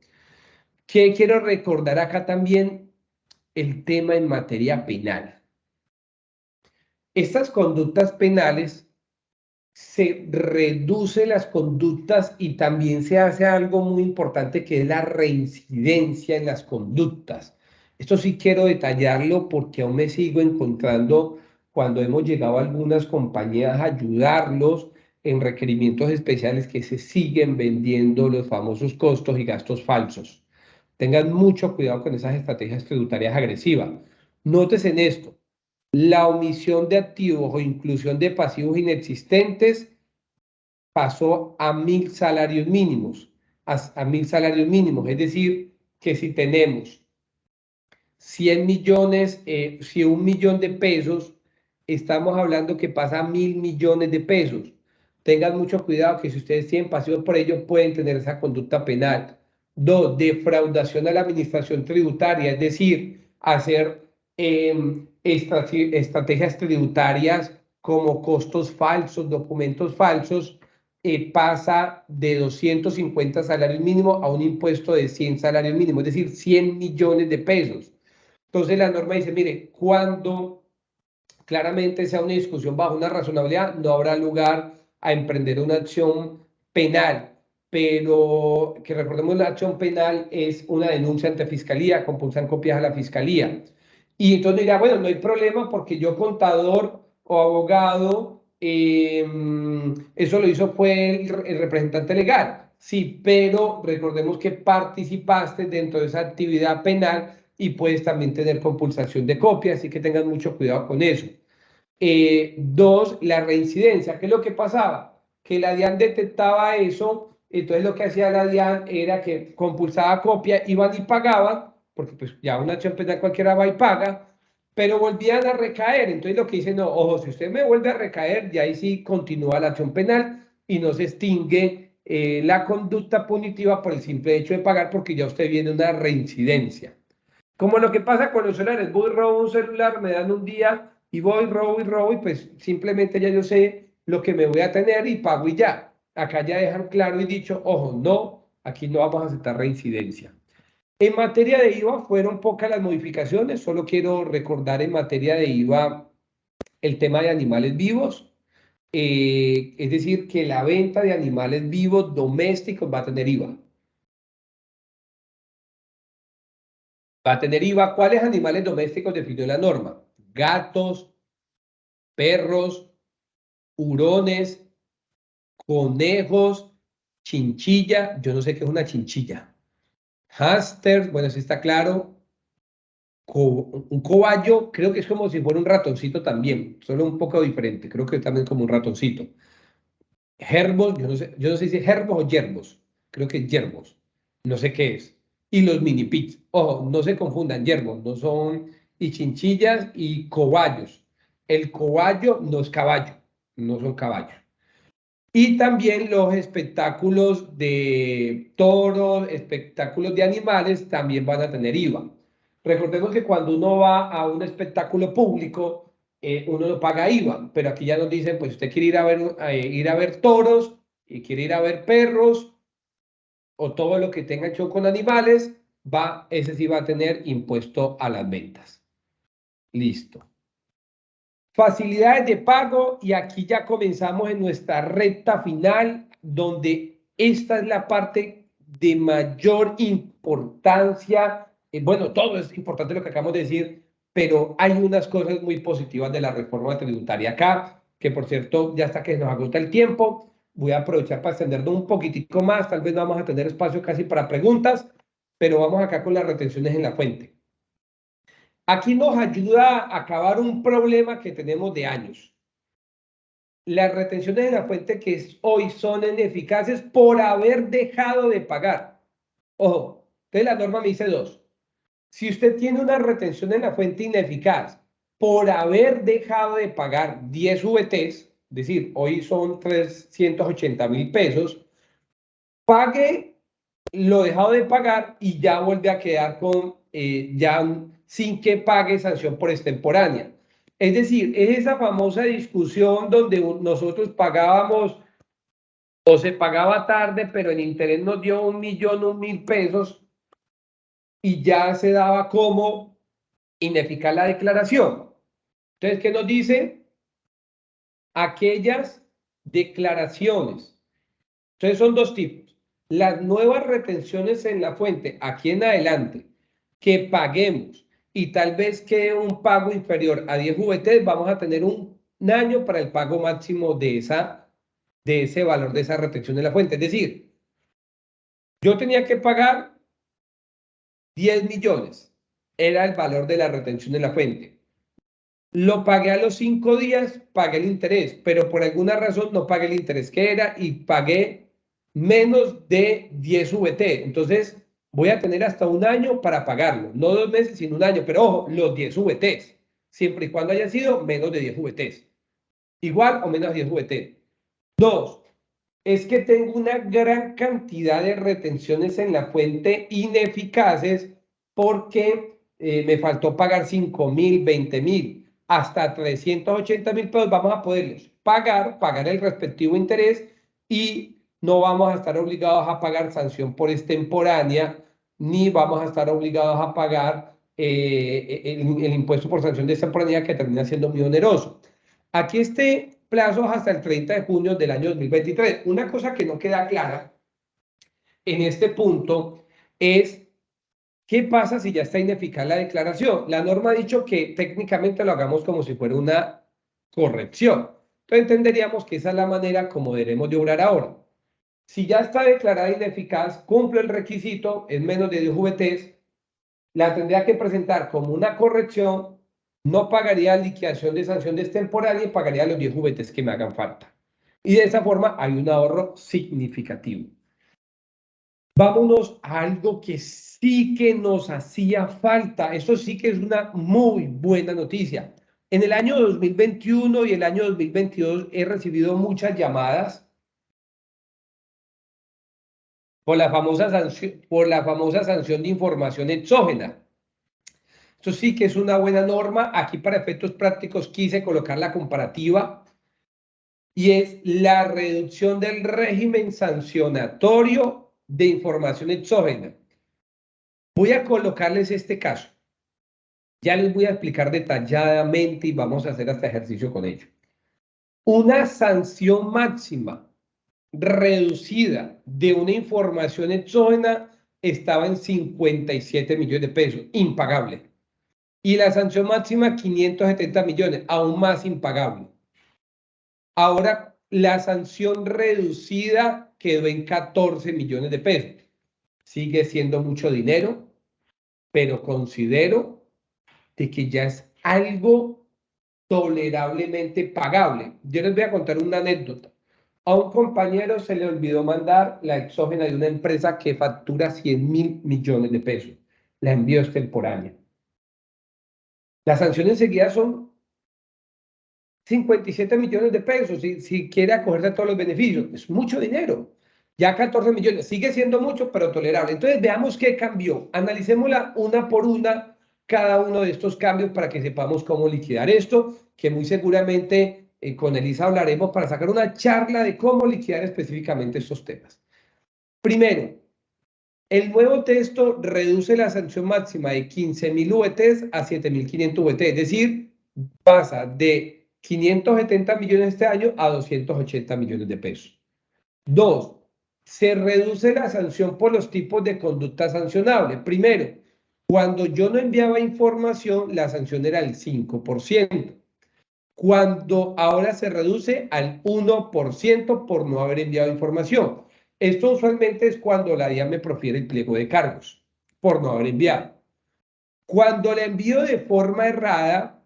¿Qué quiero recordar acá también? El tema en materia penal. Estas conductas penales se reduce las conductas y también se hace algo muy importante que es la reincidencia en las conductas. Esto sí quiero detallarlo porque aún me sigo encontrando cuando hemos llegado a algunas compañías a ayudarlos en requerimientos especiales que se siguen vendiendo los famosos costos y gastos falsos. Tengan mucho cuidado con esas estrategias tributarias agresivas. Nótese en esto, la omisión de activos o inclusión de pasivos inexistentes pasó a 1.000 salarios mínimos, a 1.000 salarios mínimos. Es decir, que si tenemos 100 millones, si 1.000.000 de pesos, estamos hablando que pasa a 1.000 millones de pesos. Tengan mucho cuidado que si ustedes tienen pasivos por ello, pueden tener esa conducta penal. Dos, defraudación a la administración tributaria, es decir, hacer estrategias tributarias como costos falsos, documentos falsos, pasa de 250 salarios mínimos a un impuesto de 100 salarios mínimos, es decir, 100 millones de pesos. Entonces la norma dice, mire, cuando claramente sea una discusión bajo una razonabilidad, no habrá lugar a emprender una acción penal, pero que recordemos la acción penal es una denuncia ante fiscalía, compulsan copias a la fiscalía. Y entonces dirá, bueno, no hay problema porque yo contador o abogado, eso lo hizo fue el representante legal. Sí, pero recordemos que participaste dentro de esa actividad penal y puedes también tener compulsación de copia, así que tengan mucho cuidado con eso. Dos, la reincidencia. ¿Qué es lo que pasaba? Que la DIAN detectaba eso, entonces lo que hacía la DIAN era que compulsaba copia, iban y pagaban, porque pues ya una acción penal cualquiera va y paga, pero volvían a recaer. Entonces lo que dicen, no, ojo, si usted me vuelve a recaer, ya ahí sí continúa la acción penal y no se extingue la conducta punitiva por el simple hecho de pagar, porque ya usted viene una reincidencia. Como lo que pasa con los celulares, voy, robo un celular, me dan un día y voy, robo y pues simplemente ya yo sé lo que me voy a tener y pago y ya. Acá ya dejan claro y dicho, ojo, no, aquí no vamos a aceptar reincidencia. En materia de IVA fueron pocas las modificaciones, solo quiero recordar en materia de IVA el tema de animales vivos, es decir, que la venta de animales vivos domésticos va a tener IVA. Va a tener IVA. ¿Cuáles animales domésticos definió la norma? Gatos, perros, hurones, conejos, chinchilla. Yo no sé qué es una chinchilla. Hámster, bueno, sí está claro. Un cobayo, creo que es como si fuera un ratoncito también, solo un poco diferente. Creo que también como un ratoncito. Gerbos, yo no sé si es gerbos o yerbos. Creo que es yerbos. No sé qué es. Y los mini pigs. Ojo, no se confundan, yerbos, no son y chinchillas y cobayos. El cobayo no es caballo, no son caballos. Y también los espectáculos de toros, espectáculos de animales también van a tener IVA. Recordemos que cuando uno va a un espectáculo público, uno no paga IVA, pero aquí ya nos dicen, pues usted quiere ir a ver toros y quiere ir a ver perros o todo lo que tenga hecho con animales, ese sí va a tener impuesto a las ventas. Listo. Facilidades de pago y aquí ya comenzamos en nuestra recta final, donde esta es la parte de mayor importancia. Bueno, todo es importante lo que acabamos de decir, pero hay unas cosas muy positivas de la reforma tributaria acá, que por cierto, ya hasta que nos agota el tiempo, voy a aprovechar para extendernos un poquitico más, tal vez no vamos a tener espacio casi para preguntas, pero vamos acá con las retenciones en la fuente. Aquí nos ayuda a acabar un problema que tenemos de años. Las retenciones de la fuente que hoy son ineficaces por haber dejado de pagar. Ojo, entonces la norma me dice dos. Si usted tiene una retención en la fuente ineficaz por haber dejado de pagar 10 VTs, es decir, hoy son 380.000 pesos, pague lo dejado de pagar y ya vuelve a quedar con, ya sin que pague sanción por extemporánea. Es decir, es esa famosa discusión donde nosotros pagábamos o se pagaba tarde, pero el interés nos dio 1.000.000, 1.000 pesos y ya se daba como ineficaz la declaración. Entonces, ¿qué nos dice? Aquellas declaraciones. Entonces, son dos tipos. Las nuevas retenciones en la fuente, aquí en adelante, que paguemos y tal vez quede un pago inferior a 10 VT, vamos a tener un año para el pago máximo de ese valor de esa retención en la fuente. Es decir, yo tenía que pagar 10 millones, era el valor de la retención en la fuente. Lo pagué a los 5 días, pagué el interés, pero por alguna razón no pagué el interés que era y pagué menos de 10 VT. Entonces voy a tener hasta un año para pagarlo, no 2 meses, sino un año, pero ojo, los 10 VTs, siempre y cuando haya sido menos de 10 VTs, igual o menos de 10 VT. Dos, es que tengo una gran cantidad de retenciones en la fuente ineficaces porque me faltó pagar 5.000, 20.000, hasta 380.000 pesos, vamos a poderlos pagar el respectivo interés y no vamos a estar obligados a pagar sanción por extemporánea, ni vamos a estar obligados a pagar el impuesto por sanción de extemporánea, que termina siendo muy oneroso. Aquí este plazo es hasta el 30 de junio del año 2023. Una cosa que no queda clara en este punto es qué pasa si ya está ineficaz la declaración. La norma ha dicho que técnicamente lo hagamos como si fuera una corrección. Entonces entenderíamos que esa es la manera como debemos de obrar ahora. Si ya está declarada ineficaz, cumple el requisito, es menos de 10 VTs, la tendría que presentar como una corrección, no pagaría liquidación de sanción extemporánea y pagaría los 10 VTs que me hagan falta. Y de esa forma hay un ahorro significativo. Vámonos a algo que sí que nos hacía falta. Eso sí que es una muy buena noticia. En el año 2021 y el año 2022 he recibido muchas llamadas por la famosa sanción de información exógena. Esto sí que es una buena norma. Aquí para efectos prácticos quise colocar la comparativa y es la reducción del régimen sancionatorio de información exógena. Voy a colocarles este caso. Ya les voy a explicar detalladamente y vamos a hacer este ejercicio con ello. Una sanción máxima reducida de una información exógena estaba en 57 millones de pesos, impagable. Y la sanción máxima 570 millones, aún más impagable. Ahora la sanción reducida quedó en 14 millones de pesos. Sigue siendo mucho dinero, pero considero de que ya es algo tolerablemente pagable. Yo les voy a contar una anécdota. A un compañero se le olvidó mandar la exógena de una empresa que factura 100.000 millones de pesos. La envío extemporánea. La sanción enseguida son 57 millones de pesos si quiere acogerse a todos los beneficios. Es mucho dinero. Ya 14 millones. Sigue siendo mucho, pero tolerable. Entonces veamos qué cambió. Analicémosla una por una cada uno de estos cambios para que sepamos cómo liquidar esto, que muy seguramente con Elisa hablaremos para sacar una charla de cómo liquidar específicamente estos temas. Primero, el nuevo texto reduce la sanción máxima de 15.000 VTs a 7.500 VT, es decir, pasa de 570 millones este año a 280 millones de pesos. Dos, se reduce la sanción por los tipos de conducta sancionable. Primero, cuando yo no enviaba información, la sanción era el 5%. Cuando ahora se reduce al 1% por no haber enviado información. Esto usualmente es cuando la DIAN me profiere el pliego de cargos por no haber enviado. Cuando la envío de forma errada,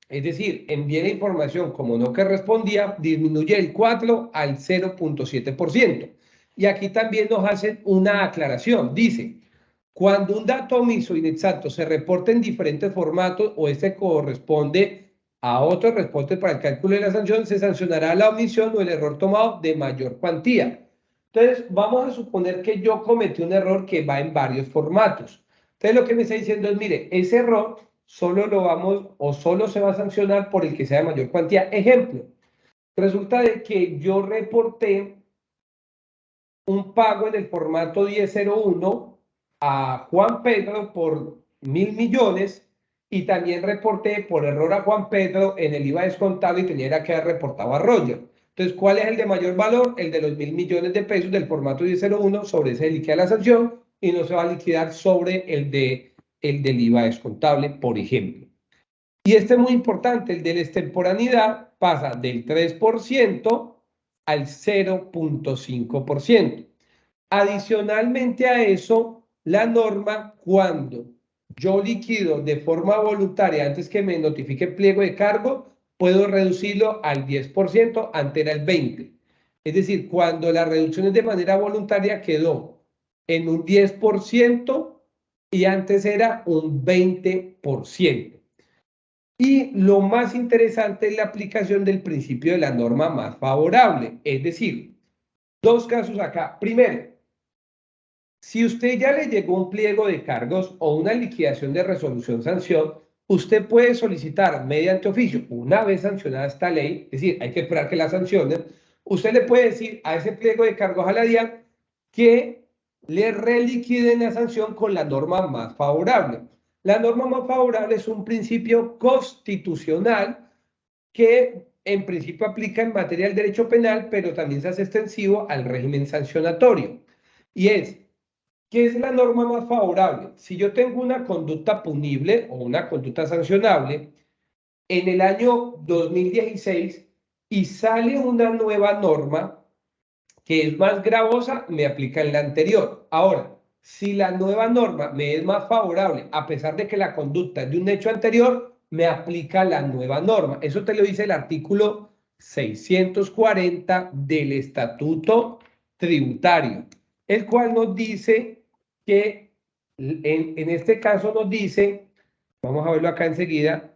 es decir, envié la información como no correspondía, disminuye el 4 al 0.7%. Y aquí también nos hacen una aclaración. Dice, cuando un dato omiso inexacto se reporta en diferentes formatos o este corresponde a otro reporte para el cálculo de la sanción, se sancionará la omisión o el error tomado de mayor cuantía. Entonces, vamos a suponer que yo cometí un error que va en varios formatos. Entonces, lo que me está diciendo es, mire, ese error solo lo vamos o solo se va a sancionar por el que sea de mayor cuantía. Ejemplo, resulta de que yo reporté un pago en el formato 1001 a Juan Pedro por 1.000 millones y también reporté por error a Juan Pedro en el IVA descontado y tenía que haber reportado a Roger. Entonces, ¿cuál es el de mayor valor? El de los 1.000 millones de pesos del formato 1001, sobre ese liquida la sanción y no se va a liquidar sobre el del IVA descontable, por ejemplo. Y este es muy importante, el de la extemporaneidad pasa del 3% al 0.5%. Adicionalmente a eso, la norma, cuando yo liquido de forma voluntaria antes que me notifique el pliego de cargo, puedo reducirlo al 10%, antes era el 20%. Es decir, cuando la reducción es de manera voluntaria quedó en un 10% y antes era un 20%. Y lo más interesante es la aplicación del principio de la norma más favorable. Es decir, dos casos acá. Primero, Si usted ya le llegó un pliego de cargos o una liquidación de resolución sanción, usted puede solicitar mediante oficio, una vez sancionada esta ley, es decir, hay que esperar que la sancionen, usted le puede decir a ese pliego de cargos a la DIAN que le reliquiden la sanción con la norma más favorable. La norma más favorable es un principio constitucional que en principio aplica en materia del derecho penal, pero también se hace extensivo al régimen sancionatorio. Y es, ¿qué es la norma más favorable? Si yo tengo una conducta punible o una conducta sancionable en el año 2016 y sale una nueva norma que es más gravosa, me aplica en la anterior. Ahora, si la nueva norma me es más favorable, a pesar de que la conducta es de un hecho anterior, me aplica la nueva norma. Eso te lo dice el artículo 640 del Estatuto Tributario, el cual nos dice que, en este caso nos dice, vamos a verlo acá enseguida,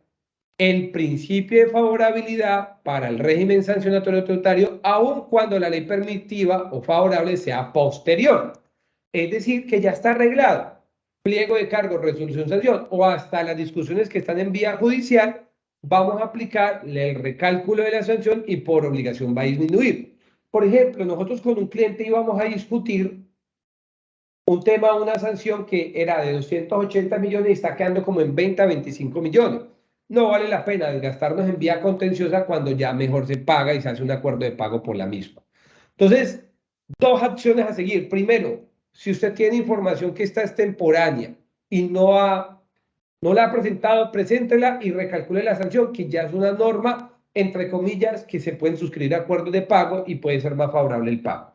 el principio de favorabilidad para el régimen sancionatorio tributario, aun cuando la ley permitiva o favorable sea posterior. Es decir, que ya está arreglado. Pliego de cargo, resolución, sanción, o hasta las discusiones que están en vía judicial, vamos a aplicar el recálculo de la sanción y por obligación va a disminuir. Por ejemplo, nosotros con un cliente íbamos a discutir un tema, una sanción que era de 280 millones y está quedando como en 20 a 25 millones. No vale la pena desgastarnos en vía contenciosa cuando ya mejor se paga y se hace un acuerdo de pago por la misma. Entonces, dos acciones a seguir. Primero, si usted tiene información que esta es extemporánea y no la ha presentado, preséntela y recalcule la sanción, que ya es una norma, entre comillas, que se pueden suscribir acuerdos de pago y puede ser más favorable el pago.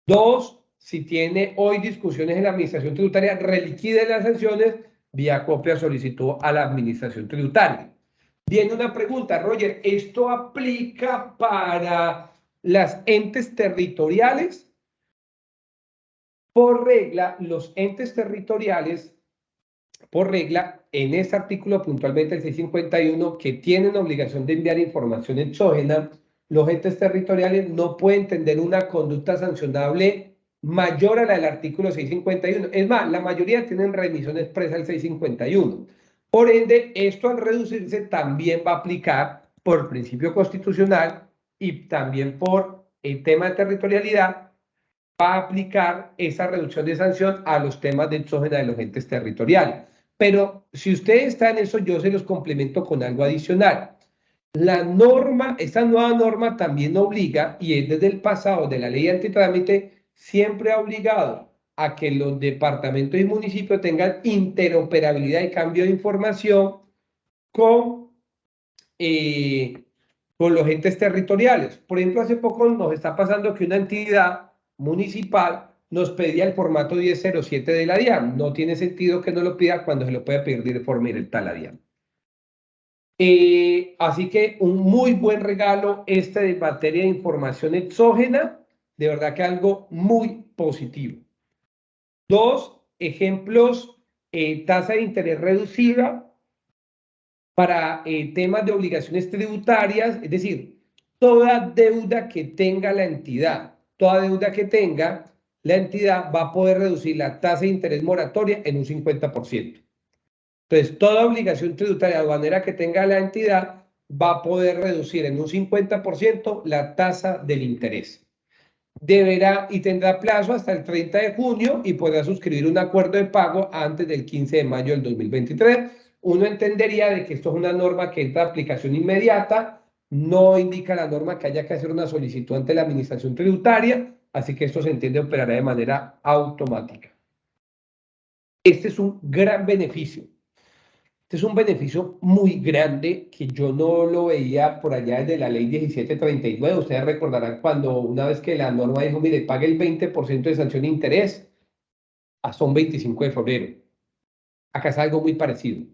Dos, si tiene hoy discusiones en la administración tributaria, reliquide las sanciones vía copia solicitud a la administración tributaria. Viene una pregunta, Roger, ¿esto aplica para las entes territoriales? Por regla, los entes territoriales, por regla, en este artículo puntualmente el 651, que tienen obligación de enviar información exógena, los entes territoriales no pueden tener una conducta sancionable mayor a la del artículo 651. Es más, la mayoría tienen remisión expresa al 651. Por ende, esto al reducirse también va a aplicar por principio constitucional y también por el tema de territorialidad, va a aplicar esa reducción de sanción a los temas de exógena de los entes territoriales. Pero si usted está en eso, yo se los complemento con algo adicional. La norma, esta nueva norma también obliga, y es desde el pasado de la ley antitrámite, siempre ha obligado a que los departamentos y municipios tengan interoperabilidad y cambio de información con, eh, con los entes territoriales. Por ejemplo, hace poco nos está pasando que una entidad municipal nos pedía el formato 1007 de la DIAN. No tiene sentido que no lo pida cuando se lo puede pedir de forma directa a la DIAN. Así que un muy buen regalo este de materia de información exógena, de verdad que algo muy positivo. Dos ejemplos, tasa de interés reducida para temas de obligaciones tributarias, es decir, toda deuda que tenga la entidad, toda deuda que tenga la entidad va a poder reducir la tasa de interés moratoria en un 50%. Entonces, toda obligación tributaria aduanera que tenga la entidad va a poder reducir en un 50% la tasa del interés. Deberá y tendrá plazo hasta el 30 de junio y podrá suscribir un acuerdo de pago antes del 15 de mayo del 2023. Uno entendería de que esto es una norma que entra de aplicación inmediata, no indica la norma que haya que hacer una solicitud ante la administración tributaria, así que esto se entiende operará de manera automática. Este es un gran beneficio. Este es un beneficio muy grande que yo no lo veía por allá desde la ley 1739. Ustedes recordarán cuando una vez que la norma dijo, mire, pague el 20% de sanción de interés hasta un 25 de febrero. Acá es algo muy parecido.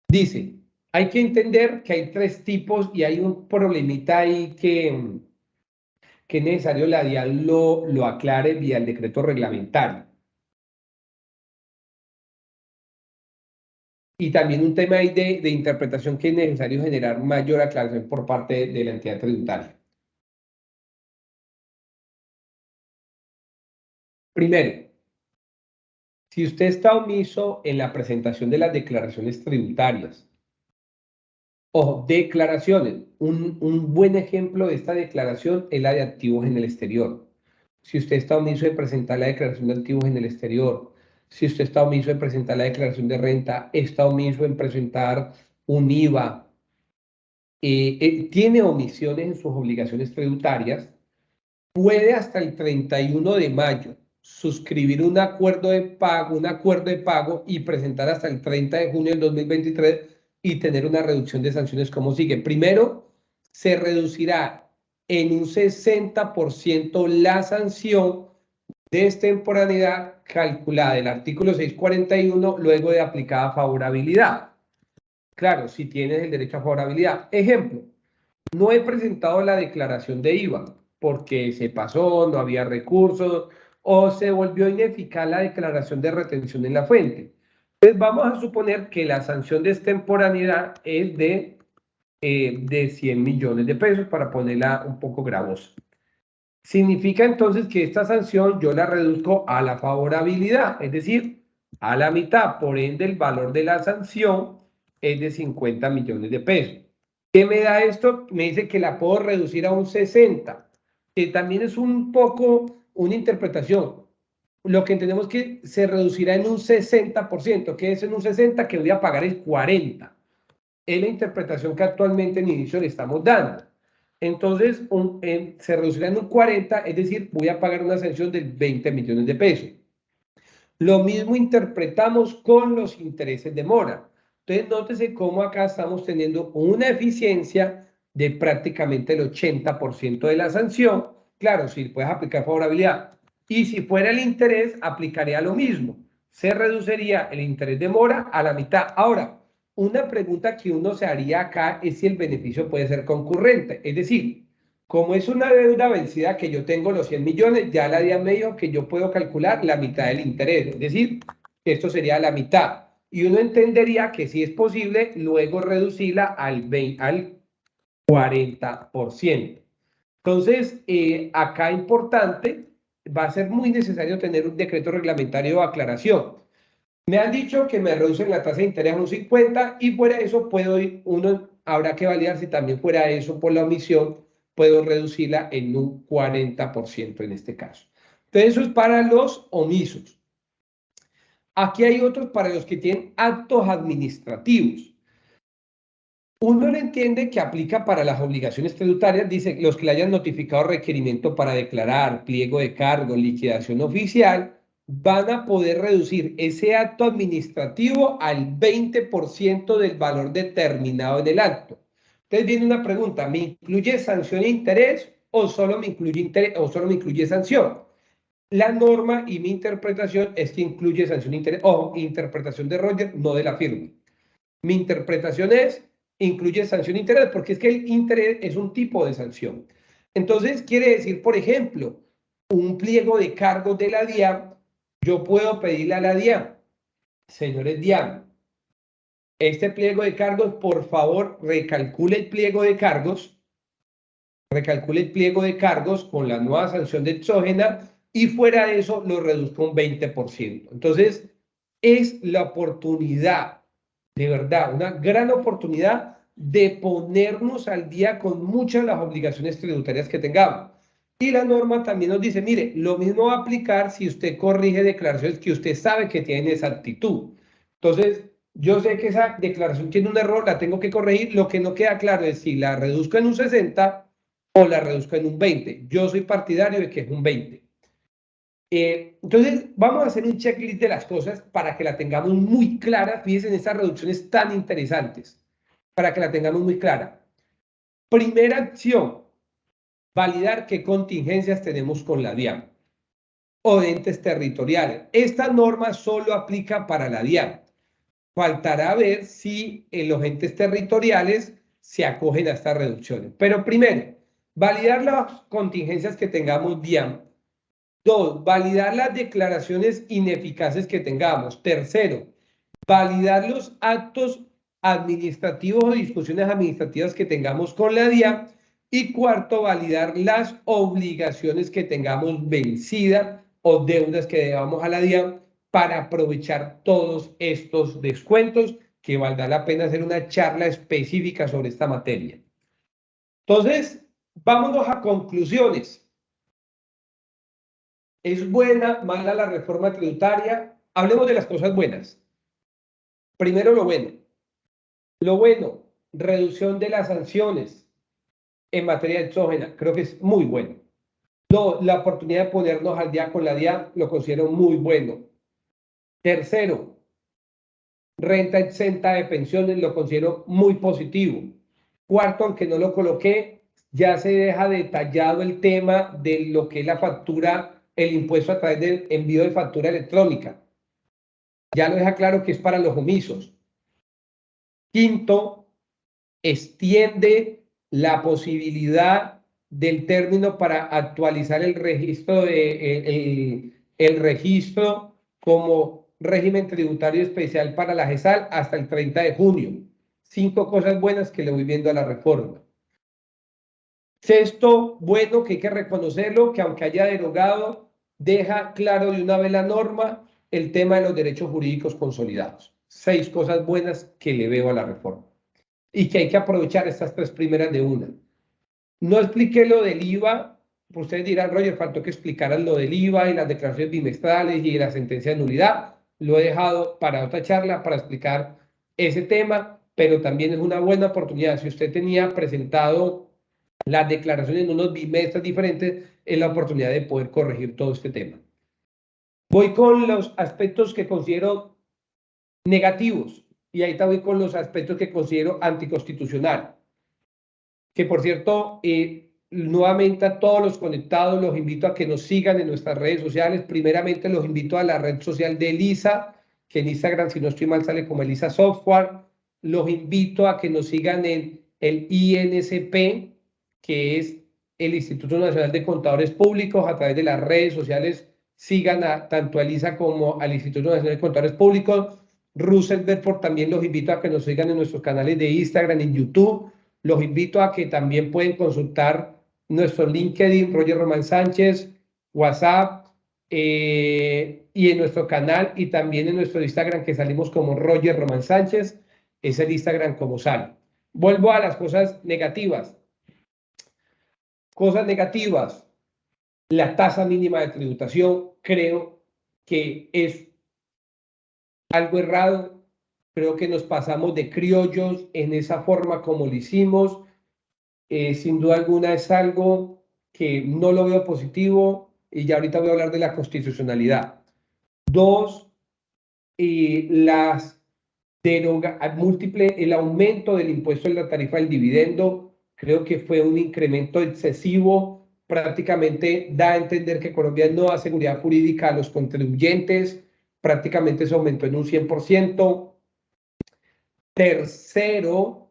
Dice, hay que entender que hay tres tipos y hay un problemita ahí que es necesario la DIAN lo aclare vía el decreto reglamentario. Y también un tema ahí de interpretación que es necesario generar mayor aclaración por parte de la entidad tributaria. Primero, Si usted está omiso en la presentación de las declaraciones tributarias, ojo, declaraciones, un buen ejemplo de esta declaración es la de activos en el exterior. Si usted está omiso de presentar la declaración de activos en el exterior, si usted está omiso de presentar la declaración de renta, está omiso en presentar un IVA, tiene omisiones en sus obligaciones tributarias, puede hasta el 31 de mayo suscribir un acuerdo de pago y presentar hasta el 30 de junio del 2023 y tener una reducción de sanciones como sigue. Primero, se reducirá en un 60% la sanción de extemporaneidad calculada del artículo 641 luego de aplicada favorabilidad. Claro, si tienes el derecho a favorabilidad. Ejemplo, no he presentado la declaración de IVA porque se pasó, no había recursos o se volvió ineficaz la declaración de retención en la fuente. Entonces vamos a suponer que la sanción de extemporaneidad es de 100 millones de pesos para ponerla un poco gravosa. Significa entonces que esta sanción yo la reduzco a la favorabilidad, es decir, a la mitad. Por ende, el valor de la sanción es de 50 millones de pesos. ¿Qué me da esto? Me dice que la puedo reducir a un 60, que también es un poco una interpretación. Lo que entendemos que se reducirá en un 60%, que es en un 60 que voy a pagar el 40. Es la interpretación que actualmente en inicio le estamos dando. Entonces, se reducirá en un 40, es decir, voy a pagar una sanción de 20 millones de pesos. Lo mismo interpretamos con los intereses de mora. Entonces, nótese cómo acá estamos teniendo una eficiencia de prácticamente el 80% de la sanción. Claro, si puedes aplicar favorabilidad. Y si fuera el interés, aplicaría lo mismo. Se reduciría el interés de mora a la mitad. Ahora, una pregunta que uno se haría acá es si el beneficio puede ser concurrente. Es decir, como es una deuda vencida que yo tengo los 100 millones, ya la DIAN me dijo que yo puedo calcular la mitad del interés, es decir, que esto sería la mitad. Y uno entendería que si es posible, luego reducirla al 40%. Entonces, acá importante, va a ser muy necesario tener un decreto reglamentario de aclaración. Me han dicho que me reducen la tasa de interés a un 50 y fuera de eso uno habrá que validar si también fuera eso por la omisión puedo reducirla en un 40% en este caso. Entonces eso es para los omisos. Aquí hay otros para los que tienen actos administrativos. Uno le entiende que aplica para las obligaciones tributarias, dice los que le hayan notificado requerimiento para declarar, pliego de cargo, liquidación oficial, van a poder reducir ese acto administrativo al 20% del valor determinado en el acto. Entonces viene una pregunta, ¿me incluye sanción e interés o solo me incluye sanción? La norma y mi interpretación es que incluye sanción e interés, o interpretación de Roger, no de la firma. Mi interpretación es, incluye sanción e interés, porque es que el interés es un tipo de sanción. Entonces, quiere decir, por ejemplo, un pliego de cargos de la DIAN, yo puedo pedirle a la DIAN, señores DIAN, este pliego de cargos, por favor, recalcule el pliego de cargos con la nueva sanción de exógena y fuera de eso lo reduzco un 20%. Entonces, es la oportunidad, de verdad, una gran oportunidad de ponernos al día con muchas de las obligaciones tributarias que tengamos. Y la norma también nos dice, mire, lo mismo va a aplicar si usted corrige declaraciones que usted sabe que tienen esa actitud. Entonces, yo sé que esa declaración tiene un error, la tengo que corregir. Lo que no queda claro es si la reduzco en un 60 o la reduzco en un 20. Yo soy partidario de que es un 20. Entonces, vamos a hacer un checklist de las cosas para que la tengamos muy clara. Fíjense en estas reducciones tan interesantes, para que la tengamos muy clara. Primera acción, validar qué contingencias tenemos con la DIAN o de entes territoriales. Esta norma solo aplica para la DIAN. Faltará ver si los entes territoriales se acogen a estas reducciones. Pero primero, validar las contingencias que tengamos DIAN. Dos, validar las declaraciones ineficaces que tengamos. Tercero, validar los actos administrativos o discusiones administrativas que tengamos con la DIAN. Y cuarto, validar las obligaciones que tengamos vencidas o deudas que debamos a la DIAN para aprovechar todos estos descuentos, que valdrá la pena hacer una charla específica sobre esta materia. Entonces, vámonos a conclusiones. ¿Es buena, mala la reforma tributaria? Hablemos de las cosas buenas. Primero lo bueno. Lo bueno, reducción de las sanciones en materia exógena. Creo que es muy bueno. No, la oportunidad de ponernos al día con la DIAN lo considero muy bueno. Tercero, renta exenta de pensiones lo considero muy positivo. Cuarto, aunque no lo coloqué, ya se deja detallado el tema de lo que es la factura, el impuesto a través del envío de factura electrónica. Ya lo deja claro que es para los omisos. Quinto, extiende la posibilidad del término para actualizar el registro, el registro como régimen tributario especial para la GESAL hasta el 30 de junio. 5 cosas buenas que le voy viendo a la reforma. Sexto, bueno, que hay que reconocerlo, que aunque haya derogado, deja claro de una vez la norma el tema de los derechos jurídicos consolidados. 6 cosas buenas que le veo a la reforma y que hay que aprovechar estas 3 primeras de una. No expliqué lo del IVA, ustedes dirán, Roger, faltó que explicaran lo del IVA y las declaraciones bimestrales y la sentencia de nulidad. Lo he dejado para otra charla para explicar ese tema, pero también es una buena oportunidad. Si usted tenía presentado las declaraciones en unos bimestres diferentes, es la oportunidad de poder corregir todo este tema. Voy con los aspectos que considero negativos y ahí voy con los aspectos que considero anticonstitucional. Que por cierto, nuevamente a todos los conectados los invito a que nos sigan en nuestras redes sociales. Primeramente los invito a la red social de ELISA, que en Instagram, si no estoy mal, sale como ELISA Software. Los invito a que nos sigan en el INSP, que es el Instituto Nacional de Contadores Públicos. A través de las redes sociales sigan tanto a ELISA como al Instituto Nacional de Contadores Públicos. Russell Bedford también los invito a que nos sigan en nuestros canales de Instagram y YouTube. Los invito a que también pueden consultar nuestro LinkedIn, Roger Román Sánchez, WhatsApp, y en nuestro canal y también en nuestro Instagram que salimos como Roger Román Sánchez, es el Instagram como sale. Vuelvo a las cosas negativas. Cosas negativas. La tasa mínima de tributación creo que es algo errado. Creo que nos pasamos de criollos en esa forma como lo hicimos. Sin duda alguna es algo que no lo veo positivo y ya ahorita voy a hablar de la constitucionalidad. Dos, las el aumento del impuesto en la tarifa del dividendo, creo que fue un incremento excesivo, prácticamente da a entender que Colombia no da seguridad jurídica a los contribuyentes, prácticamente se aumentó en un 100%. Tercero,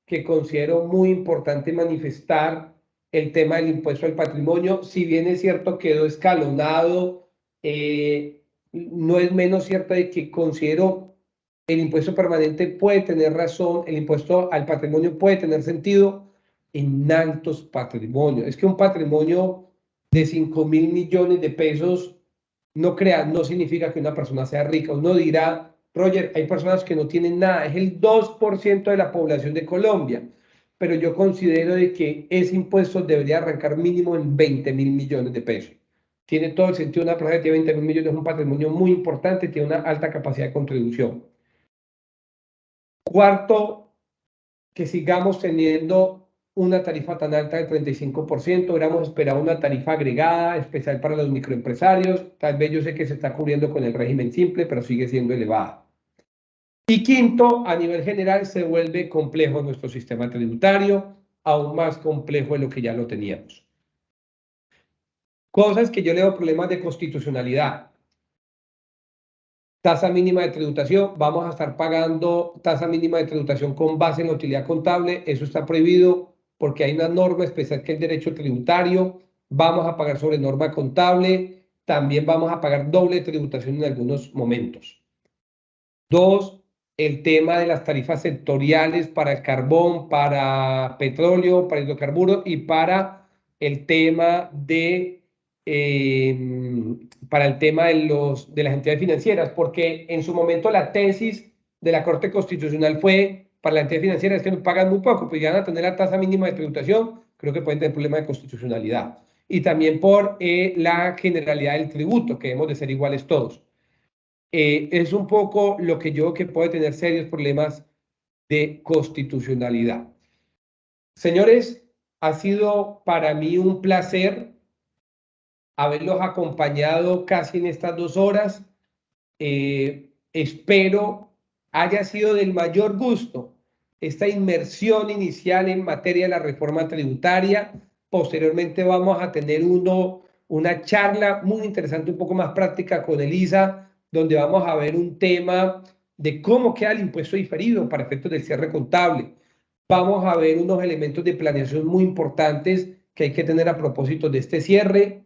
que considero muy importante manifestar el tema del impuesto al patrimonio. Si bien es cierto quedó escalonado, no es menos cierto de que considero el impuesto permanente puede tener razón, el impuesto al patrimonio puede tener sentido en altos patrimonios. Es que un patrimonio de 5.000 millones de pesos, no crean, no significa que una persona sea rica. Uno dirá, Roger, hay personas que no tienen nada, es el 2% de la población de Colombia, pero yo considero de que ese impuesto debería arrancar mínimo en 20.000 millones de pesos. Tiene todo el sentido, una persona que tiene 20.000 millones es un patrimonio muy importante, tiene una alta capacidad de contribución. Cuarto, que sigamos teniendo una tarifa tan alta del 35%, hubiéramos esperado una tarifa agregada especial para los microempresarios, tal vez yo sé que se está cubriendo con el régimen simple, pero sigue siendo elevada. Y quinto, a nivel general se vuelve complejo nuestro sistema tributario, aún más complejo de lo que ya lo teníamos. Cosas que yo le veo problemas de constitucionalidad. Tasa mínima de tributación, vamos a estar pagando tasa mínima de tributación con base en la utilidad contable, eso está prohibido porque hay una norma especial que es el derecho tributario, vamos a pagar sobre norma contable, también vamos a pagar doble tributación en algunos momentos. Dos, el tema de las tarifas sectoriales para el carbón, para petróleo, para hidrocarburos y para el tema de para el tema de las entidades financieras, porque en su momento la tesis de la Corte Constitucional fue, para las entidades financieras que nos pagan muy poco, pues ya van a tener la tasa mínima de tributación, creo que pueden tener problemas de constitucionalidad. Y también por la generalidad del tributo, que debemos de ser iguales todos. Es un poco lo que yo que puede tener serios problemas de constitucionalidad. Señores, ha sido para mí un placer haberlos acompañado casi en estas 2 horas. Espero haya sido del mayor gusto esta inmersión inicial en materia de la reforma tributaria. Posteriormente vamos a tener una charla muy interesante, un poco más práctica con Elisa, donde vamos a ver un tema de cómo queda el impuesto diferido para efectos del cierre contable. Vamos a ver unos elementos de planeación muy importantes que hay que tener a propósito de este cierre.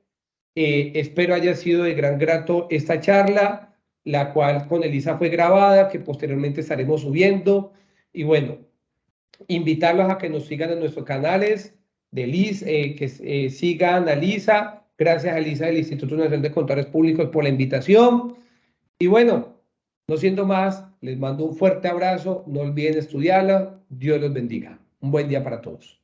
Espero haya sido de gran grato esta charla, la cual con Elisa fue grabada, que posteriormente estaremos subiendo. Y bueno, invitarlos a que nos sigan en nuestros canales de Liz, que sigan a Lisa. Gracias a Lisa del Instituto Nacional de Contadores Públicos por la invitación. Y bueno, no siendo más, les mando un fuerte abrazo. No olviden estudiarla. Dios los bendiga. Un buen día para todos.